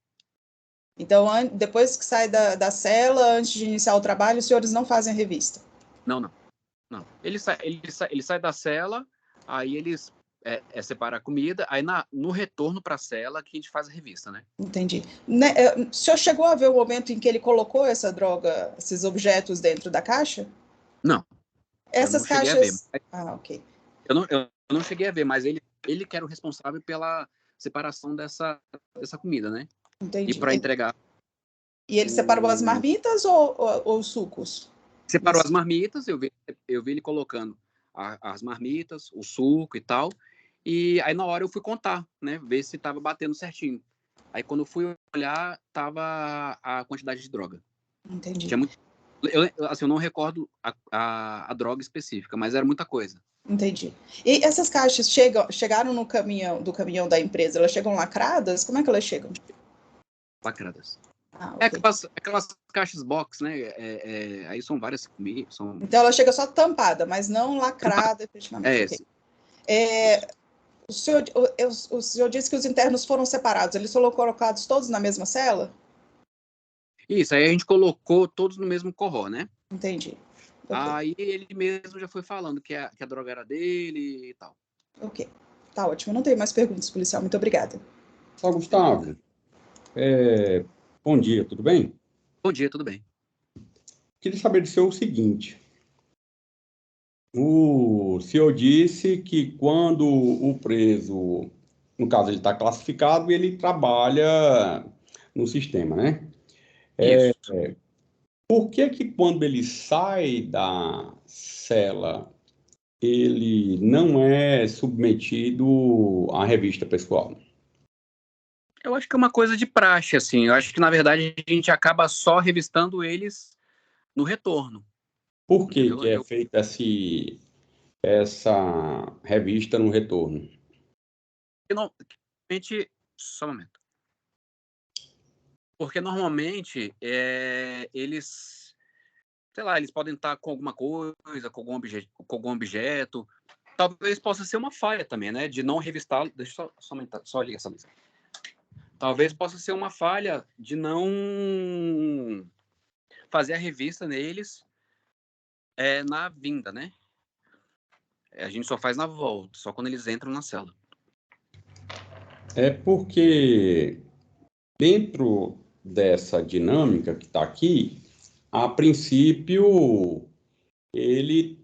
Speaker 9: Então, depois que sai da cela, antes de iniciar o trabalho, os senhores não fazem revista?
Speaker 10: Não. Ele sai da cela, aí eles separam a comida, aí no retorno para a cela que a gente faz a revista, né?
Speaker 9: Entendi. O senhor chegou a ver o momento em que ele colocou essa droga, esses objetos dentro da caixa?
Speaker 10: Não.
Speaker 9: Essas
Speaker 10: eu não
Speaker 9: caixas...
Speaker 10: Cheguei
Speaker 9: a ver. Ok.
Speaker 10: Eu não cheguei a ver, mas ele que era o responsável pela separação dessa comida, né?
Speaker 9: Entendi.
Speaker 10: E para entregar.
Speaker 9: E ele separou as marmitas ou os sucos?
Speaker 10: Separou as marmitas, eu vi ele colocando as marmitas, o suco e tal. E aí na hora eu fui contar, né? Ver se estava batendo certinho. Aí quando eu fui olhar, tava a quantidade de droga.
Speaker 9: Entendi.
Speaker 10: Tinha muito... eu não recordo a droga específica, mas era muita coisa.
Speaker 9: Entendi. E essas caixas chegaram no caminhão da empresa, elas chegam lacradas? Como é que elas chegam?
Speaker 10: Lacradas.
Speaker 9: Okay.
Speaker 10: Aquelas caixas box, né? Aí são várias comidas.
Speaker 9: Então ela chega só tampada, mas não lacrada, efetivamente. O senhor disse que os internos foram separados, eles foram colocados todos na mesma cela?
Speaker 10: Isso, aí a gente colocou todos no mesmo corró, né?
Speaker 9: Entendi. Okay.
Speaker 10: Aí ele mesmo já foi falando que a droga era dele e tal.
Speaker 9: Ok, tá ótimo. Não tenho mais perguntas, policial. Muito obrigada.
Speaker 1: Só, Gustavo. Bom dia, tudo bem?
Speaker 10: Bom dia, tudo bem.
Speaker 1: Queria saber do senhor o seguinte. O senhor disse que quando o preso, no caso ele está classificado, ele trabalha no sistema, né? Por que quando ele sai da cela, ele não é submetido à revista pessoal?
Speaker 10: Eu acho que é uma coisa de praxe, assim. Eu acho que, na verdade, a gente acaba só revistando eles no retorno.
Speaker 1: Por que que é feita essa revista no retorno?
Speaker 10: Normalmente, só um momento. Porque normalmente eles, sei lá, eles podem estar com alguma coisa, com algum objeto. Talvez possa ser uma falha também, né? De não revistar. Deixa eu só aumentar, só ligar essa luz. Talvez possa ser uma falha de não fazer a revista neles na vinda, né? A gente só faz na volta, só quando eles entram na cela.
Speaker 1: É porque dentro dessa dinâmica que está aqui, a princípio, ele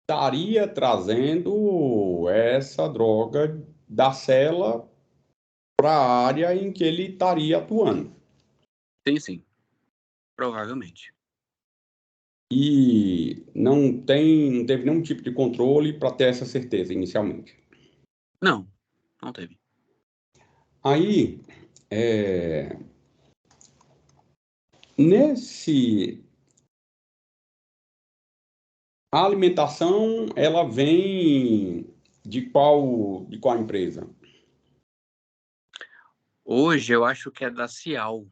Speaker 1: estaria trazendo essa droga da cela para a área em que ele estaria atuando.
Speaker 10: Sim. Provavelmente.
Speaker 1: E não teve nenhum tipo de controle para ter essa certeza inicialmente.
Speaker 10: Não teve.
Speaker 1: Aí, a alimentação, ela vem de qual empresa?
Speaker 10: Hoje eu acho que é da Cial.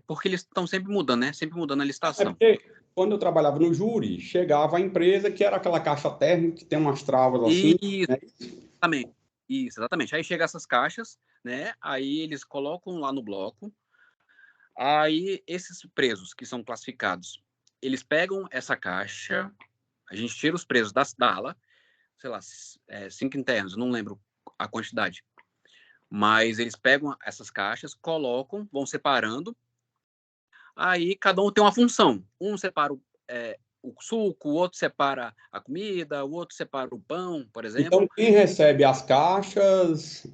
Speaker 10: Porque eles estão sempre mudando, né? Sempre mudando a licitação.
Speaker 1: Porque quando eu trabalhava no júri, chegava a empresa que era aquela caixa térmica que tem umas travas assim.
Speaker 10: Exatamente. Aí chega essas caixas, né? Aí eles colocam lá no bloco. Aí esses presos que são classificados, eles pegam essa caixa, a gente tira os presos da ala, sei lá, 5 internos, não lembro a quantidade. Mas eles pegam essas caixas, colocam, vão separando. Aí cada um tem uma função. Um separa o suco, o outro separa a comida, o outro separa o pão, por exemplo.
Speaker 1: Então, quem recebe as caixas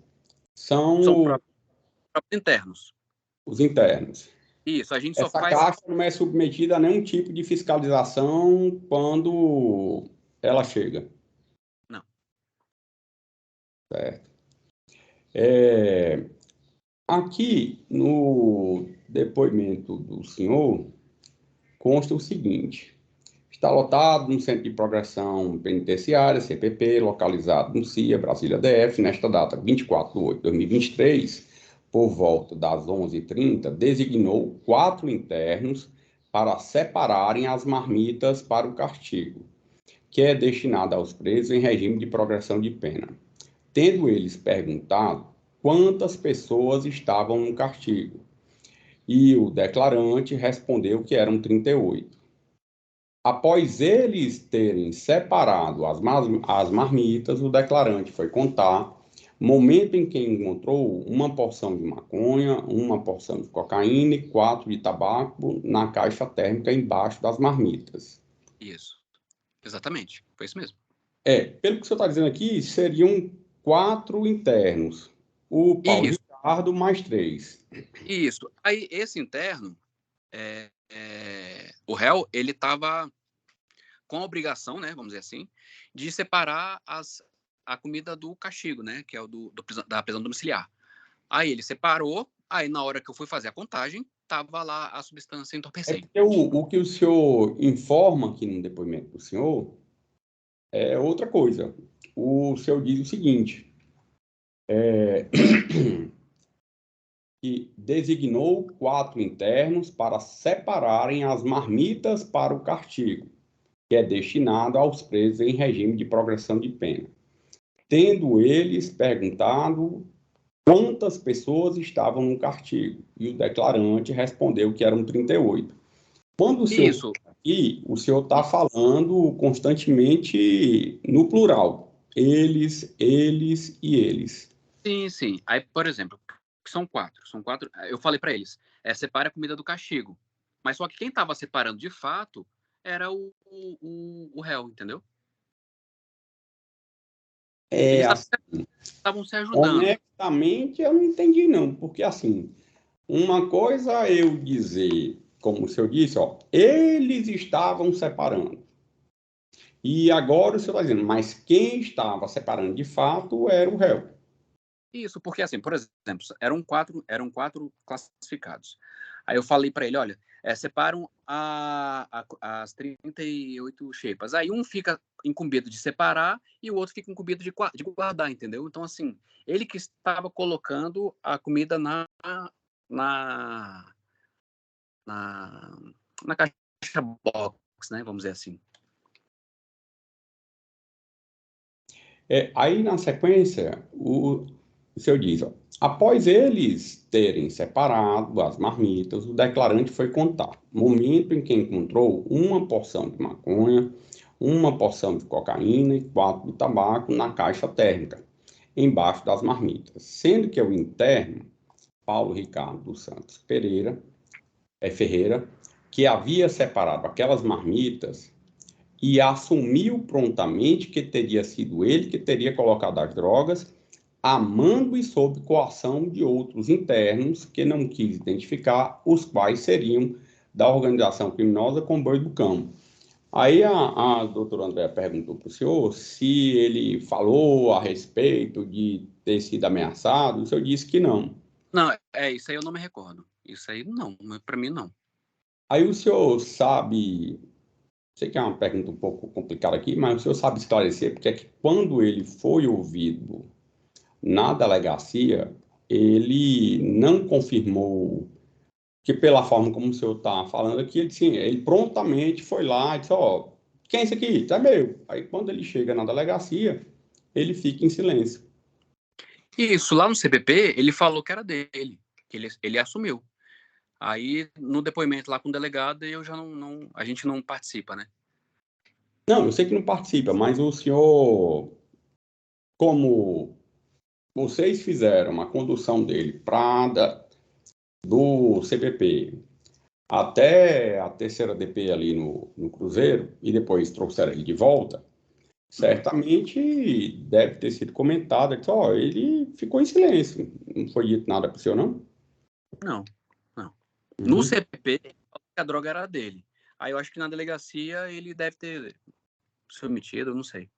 Speaker 1: são
Speaker 10: os próprios internos.
Speaker 1: Os internos.
Speaker 10: Isso, a gente só
Speaker 1: Essa
Speaker 10: faz...
Speaker 1: caixa não é submetida a nenhum tipo de fiscalização quando ela chega.
Speaker 10: Não.
Speaker 1: Certo. Aqui, no depoimento do senhor, consta o seguinte: está lotado no Centro de Progressão Penitenciária, CPP, localizado no CIA, Brasília DF, nesta data, 24 de 8 de 2023, por volta das 11h30, designou 4 internos para separarem as marmitas para o castigo, que é destinado aos presos em regime de progressão de pena. Tendo eles perguntado quantas pessoas estavam no castigo, e o declarante respondeu que eram 38. Após eles terem separado as marmitas, o declarante foi contar, momento em que encontrou uma porção de maconha, uma porção de cocaína e 4 de tabaco na caixa térmica embaixo das marmitas.
Speaker 10: Isso, exatamente, foi isso mesmo.
Speaker 1: Pelo que o senhor está dizendo aqui, seriam 4 internos, o Paulo Ricardo mais 3.
Speaker 10: Isso, aí esse interno, o réu, ele estava com a obrigação, né, vamos dizer assim, de separar a comida do castigo, né, que é o da prisão domiciliar. Aí ele separou, aí na hora que eu fui fazer a contagem, estava lá a substância entorpecente.
Speaker 1: O que o senhor informa aqui no depoimento do senhor é outra coisa. O senhor diz o seguinte, que designou 4 internos para separarem as marmitas para o castigo, que é destinado aos presos em regime de progressão de pena. Tendo eles perguntado quantas pessoas estavam no castigo, e o declarante respondeu que eram 38. Quando o senhor aqui, o senhor está falando constantemente no plural. Eles e eles.
Speaker 10: Sim. Aí, por exemplo, são 4. Eu falei para eles, separe a comida do castigo. Mas só que quem estava separando de fato era o réu, entendeu? Eles estavam se ajudando.
Speaker 1: Honestamente, eu não entendi, não. Porque, assim, uma coisa eu dizer, como o senhor disse, eles estavam separando. E agora o senhor está dizendo, mas quem estava separando de fato era o réu.
Speaker 10: Isso, porque assim, por exemplo, eram quatro classificados. Aí eu falei para ele, olha, separam as 38 xepas. Aí um fica incumbido de separar e o outro fica incumbido de guardar, entendeu? Então, assim, ele que estava colocando a comida na caixa box, né? Vamos dizer assim.
Speaker 1: Aí, na sequência, o senhor diz, ó, após eles terem separado as marmitas, o declarante foi contar. Momento em que encontrou uma porção de maconha, uma porção de cocaína e 4 de tabaco na caixa térmica, embaixo das marmitas. Sendo que o interno, Paulo Ricardo dos Santos Ferreira, que havia separado aquelas marmitas, e assumiu prontamente que teria sido ele que teria colocado as drogas, amando e sob coação de outros internos que não quis identificar, os quais seriam da organização criminosa Comboio do Cão. Aí a doutora Andréa perguntou para o senhor se ele falou a respeito de ter sido ameaçado, o senhor disse que não.
Speaker 10: Não, isso aí eu não me recordo. Isso aí não, para mim não.
Speaker 1: Aí o senhor sabe... Sei que é uma pergunta um pouco complicada aqui, mas o senhor sabe esclarecer porque é que quando ele foi ouvido na delegacia, ele não confirmou que pela forma como o senhor está falando aqui, ele prontamente foi lá e disse, ó, quem é esse aqui? Isso é meu. Aí quando ele chega na delegacia, ele fica em silêncio.
Speaker 10: Isso, lá no CPP, ele falou que era dele, que ele assumiu. Aí, no depoimento lá com o delegado, eu já a gente não participa, né?
Speaker 1: Não, eu sei que não participa, mas o senhor, como vocês fizeram a condução dele do CPP até a terceira DP ali no Cruzeiro, e depois trouxeram ele de volta, certamente deve ter sido comentado que ele ficou em silêncio. Não foi dito nada para o senhor, não?
Speaker 10: Não. No CPP, a droga era dele. Aí eu acho que na delegacia ele deve ter submetido, eu não sei.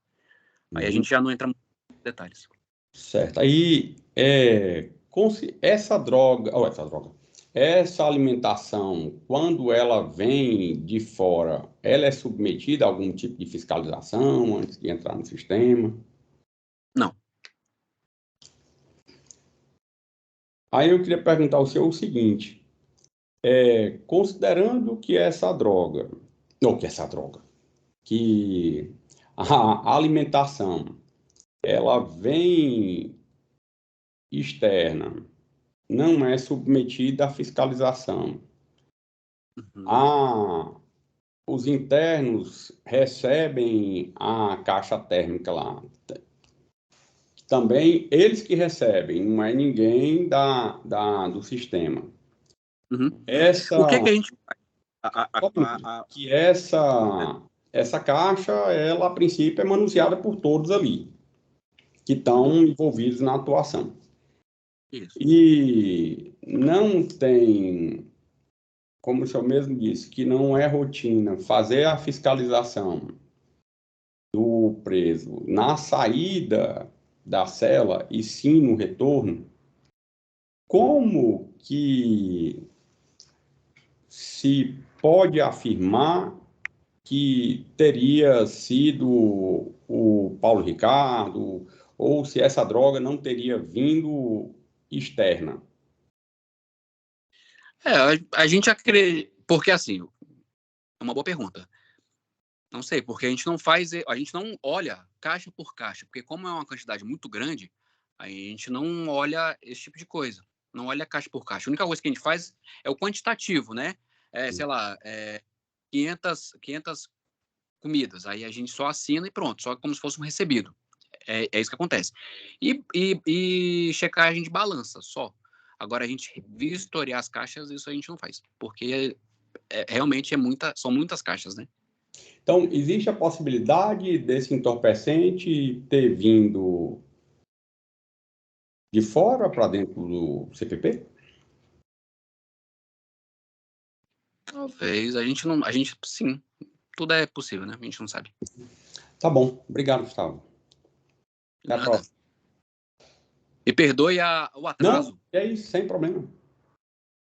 Speaker 10: Aí a gente já não entra em detalhes.
Speaker 1: Certo. Aí, essa alimentação, quando ela vem de fora, ela é submetida a algum tipo de fiscalização antes de entrar no sistema?
Speaker 10: Não.
Speaker 1: Aí eu queria perguntar ao senhor o seguinte, considerando que que a alimentação, ela vem externa, não é submetida à fiscalização. Os internos recebem a caixa térmica lá. Também eles que recebem, não é ninguém do sistema.
Speaker 10: O que a gente
Speaker 1: que essa caixa, ela a princípio é manuseada por todos ali que estão envolvidos na atuação.
Speaker 10: Isso.
Speaker 1: E não tem, como o senhor mesmo disse, que não é rotina fazer a fiscalização do preso na saída da cela e sim no retorno. Como que se pode afirmar que teria sido o Paulo Ricardo, ou se essa droga não teria vindo externa?
Speaker 10: A gente acredita, porque assim, é uma boa pergunta. Não sei, porque a gente não olha caixa por caixa, porque como é uma quantidade muito grande, a gente não olha esse tipo de coisa, não olha caixa por caixa. A única coisa que a gente faz é o quantitativo, né? Sei lá, 500 comidas, aí a gente só assina e pronto, só como se fosse um recebido. É isso que acontece. E checagem de balança, só. Agora, a gente vistoriar as caixas, isso a gente não faz, porque realmente são muitas caixas, né?
Speaker 1: Então, existe a possibilidade desse entorpecente ter vindo de fora para dentro do CPP?
Speaker 10: Talvez, sim, tudo é possível, né? A gente não sabe.
Speaker 1: Tá bom, obrigado, Gustavo. Até a próxima.
Speaker 10: E perdoe o atraso.
Speaker 1: Não, é isso, sem problema.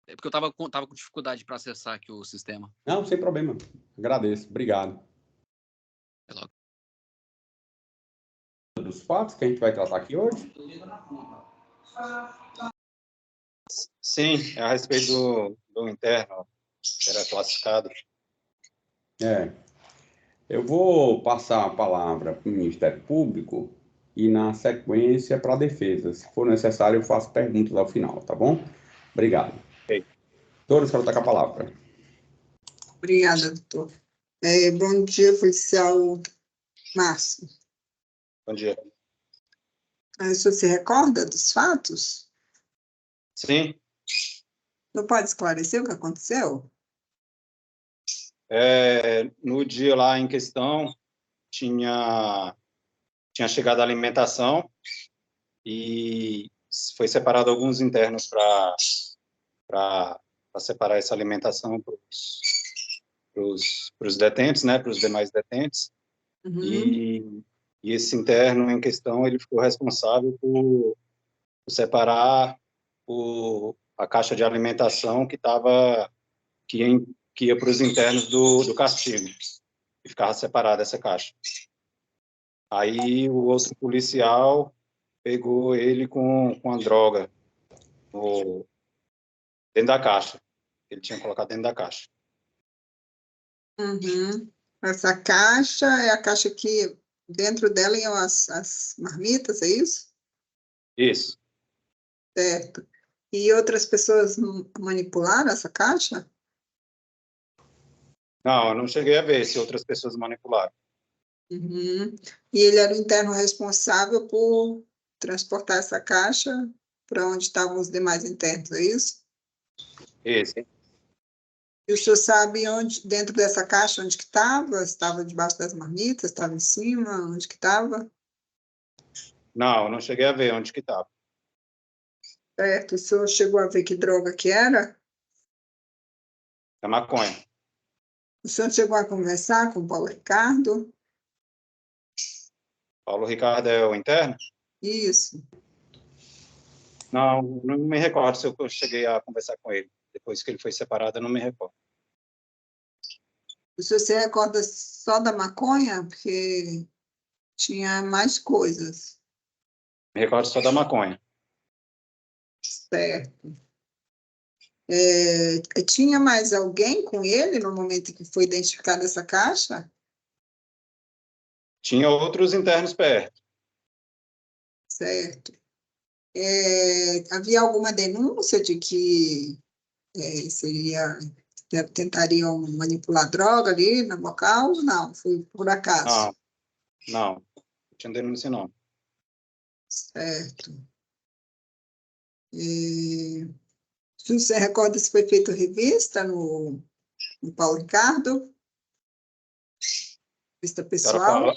Speaker 10: É porque eu tava com dificuldade para acessar aqui o sistema.
Speaker 1: Não, sem problema. Agradeço. Obrigado.
Speaker 10: Até logo.
Speaker 1: Dos fatos que a gente vai tratar aqui hoje?
Speaker 11: Sim, é a respeito do interno, que era classificado.
Speaker 1: Eu vou passar a palavra para o Ministério Público e, na sequência, para a defesa. Se for necessário, eu faço perguntas ao final, tá bom? Obrigado.
Speaker 11: Ok.
Speaker 1: Doutora, a senhora está com a palavra.
Speaker 8: Obrigada, doutor. Bom dia, policial Márcio.
Speaker 11: Bom dia.
Speaker 8: O senhor se recorda dos fatos?
Speaker 11: Sim,
Speaker 8: Não pode esclarecer o que aconteceu?
Speaker 11: no dia lá em questão, tinha chegado a alimentação e foi separado alguns internos para separar essa alimentação para os detentos, né, para os demais detentos.
Speaker 8: Uhum.
Speaker 11: E esse interno em questão, ele ficou responsável por separar a caixa de alimentação que ia para os internos do castigo, e ficava separada essa caixa. Aí o outro policial pegou ele com a droga dentro da caixa. Ele tinha colocado dentro da caixa.
Speaker 8: Uhum. Essa caixa é a caixa que dentro dela iam as marmitas, é isso?
Speaker 11: Isso.
Speaker 8: Certo. E outras pessoas manipularam essa caixa?
Speaker 11: Não, eu não cheguei a ver se outras pessoas manipularam.
Speaker 8: Uhum. E ele era o interno responsável por transportar essa caixa para onde estavam os demais internos, é isso?
Speaker 11: Isso.
Speaker 8: E o senhor sabe onde, dentro dessa caixa, onde que estava? Estava debaixo das marmitas? Estava em cima? Onde que estava?
Speaker 11: Não, eu não cheguei a ver onde que estava.
Speaker 8: Certo. O senhor chegou a ver que droga que era?
Speaker 11: É maconha.
Speaker 8: O senhor chegou a conversar com o Paulo Ricardo?
Speaker 11: Paulo Ricardo é o interno?
Speaker 8: Isso.
Speaker 11: Não me recordo se eu cheguei a conversar com ele. Depois que ele foi separado, eu não me recordo.
Speaker 8: O senhor se recorda só da maconha? Porque tinha mais coisas.
Speaker 11: Me recordo só da maconha.
Speaker 8: Certo. Tinha mais alguém com ele no momento em que foi identificada essa caixa?
Speaker 11: Tinha outros internos perto.
Speaker 8: Certo. Havia alguma denúncia de que tentariam manipular droga ali no local? Não, foi por acaso.
Speaker 11: Não tinha denúncia, não.
Speaker 8: Certo. Você recorda se foi feita revista no Paulo Ricardo? Revista pessoal?
Speaker 11: A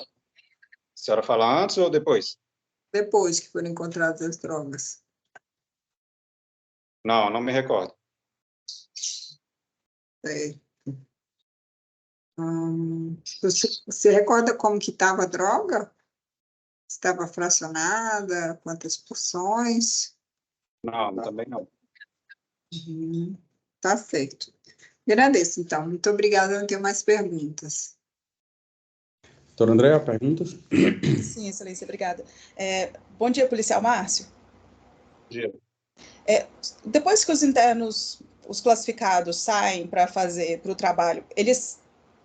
Speaker 11: senhora fala antes ou depois?
Speaker 8: Depois que foram encontradas as drogas.
Speaker 11: Não me recordo.
Speaker 8: Certo. Você recorda como que estava a droga? Estava fracionada? Quantas porções?
Speaker 11: Não, também não.
Speaker 8: Tá certo. Agradeço, então. Muito obrigada, não tenho mais perguntas.
Speaker 1: Doutora Andréa, perguntas?
Speaker 9: Sim, excelência, obrigada. Bom dia, policial Márcio.
Speaker 11: Bom dia.
Speaker 9: Depois que os internos, os classificados, saem para o trabalho, eles,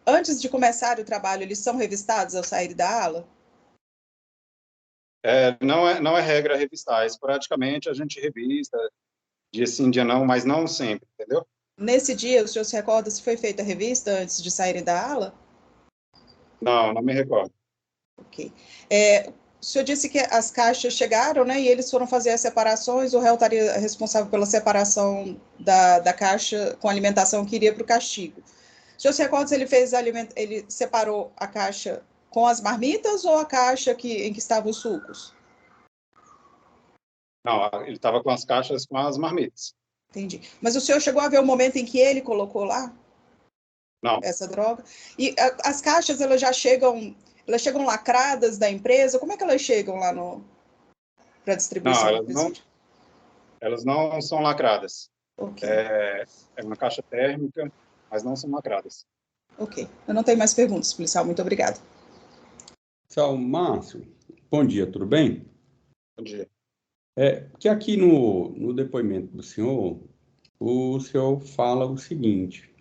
Speaker 9: antes de começar o trabalho, eles são revistados ao sair da ala?
Speaker 11: Não é regra revistar. Esporadicamente a gente revista, dia sim, dia não, mas não sempre, entendeu?
Speaker 9: Nesse dia, o senhor se recorda se foi feita a revista antes de saírem da ala?
Speaker 11: Não me recordo.
Speaker 9: Ok. O senhor disse que as caixas chegaram, né, e eles foram fazer as separações, o réu estaria responsável pela separação da caixa com alimentação que iria para o castigo. O senhor se recorda se ele separou a caixa com as marmitas ou a caixa em que estavam os sucos?
Speaker 11: Não, ele estava com as caixas com as marmitas.
Speaker 9: Entendi. Mas o senhor chegou a ver o momento em que ele colocou lá?
Speaker 11: Não.
Speaker 9: Essa droga? E as caixas, elas chegam lacradas da empresa? Como é que elas chegam lá para distribuição?
Speaker 11: Não, elas não são lacradas.
Speaker 9: Ok,
Speaker 11: É uma caixa térmica, mas não são lacradas.
Speaker 9: ok. Eu não tenho mais perguntas, policial. Muito obrigada.
Speaker 1: Tchau, Márcio. Bom dia, tudo bem?
Speaker 11: Bom dia.
Speaker 1: Que aqui no depoimento do senhor, o senhor fala o seguinte: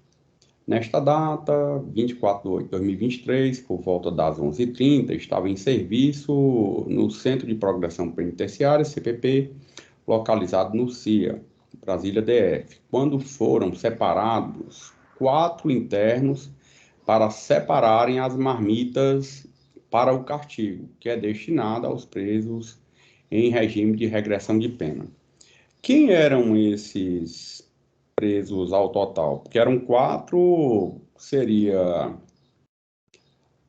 Speaker 1: nesta data, 24/8/2023, por volta das 11h30, estava em serviço no Centro de Progressão Penitenciária, CPP, localizado no CIA, Brasília DF, quando foram separados 4 internos para separarem as marmitas para o castigo, que é destinado aos presos em regime de regressão de pena. Quem eram esses presos ao total? Porque eram 4, seria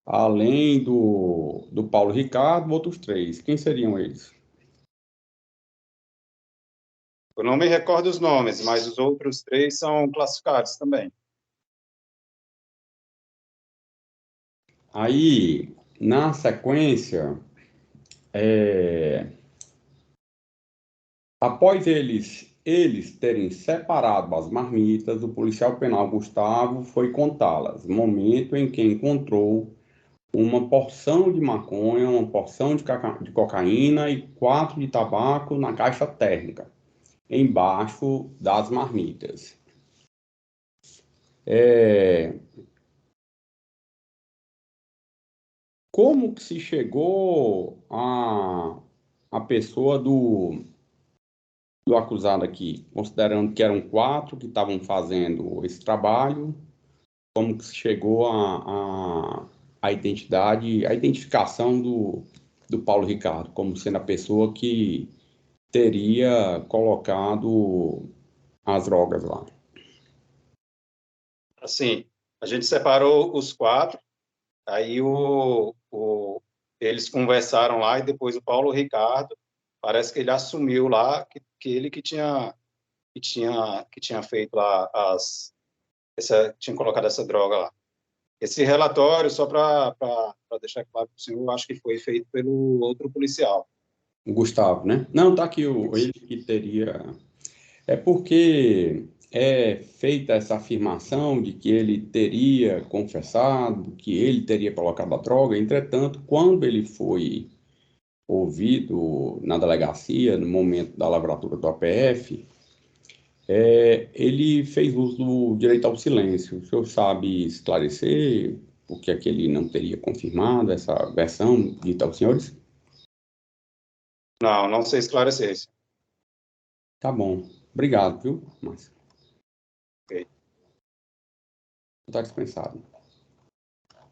Speaker 1: além do Paulo Ricardo, outros 3. Quem seriam eles?
Speaker 11: Eu não me recordo os nomes, mas os outros 3 são classificados também.
Speaker 1: Aí, na sequência, após eles terem separado as marmitas, o policial penal Gustavo foi contá-las, momento em que encontrou uma porção de maconha, uma porção de cocaína e 4 de tabaco na caixa térmica, embaixo das marmitas. Como que se chegou a pessoa do acusado aqui, considerando que eram 4 que estavam fazendo esse trabalho, como que se chegou a identificação do Paulo Ricardo, como sendo a pessoa que teria colocado as drogas lá?
Speaker 11: Assim, a gente separou os 4, aí eles conversaram lá e depois o Paulo Ricardo, parece que ele assumiu lá que ele que tinha feito lá tinha colocado essa droga lá. Esse relatório, só para deixar claro para o senhor, eu acho que foi feito pelo outro policial.
Speaker 1: O Gustavo, né? Não, tá aqui ele que teria. É porque é feita essa afirmação de que ele teria confessado, que ele teria colocado a droga. Entretanto, quando ele foi ouvido na delegacia, no momento da lavratura do APF, ele fez uso do direito ao silêncio. O senhor sabe esclarecer por que é que ele não teria confirmado essa versão dita aos senhores?
Speaker 11: Não sei esclarecer isso.
Speaker 1: Tá bom. Obrigado, viu, Márcio?
Speaker 11: Ok.
Speaker 1: Está dispensado.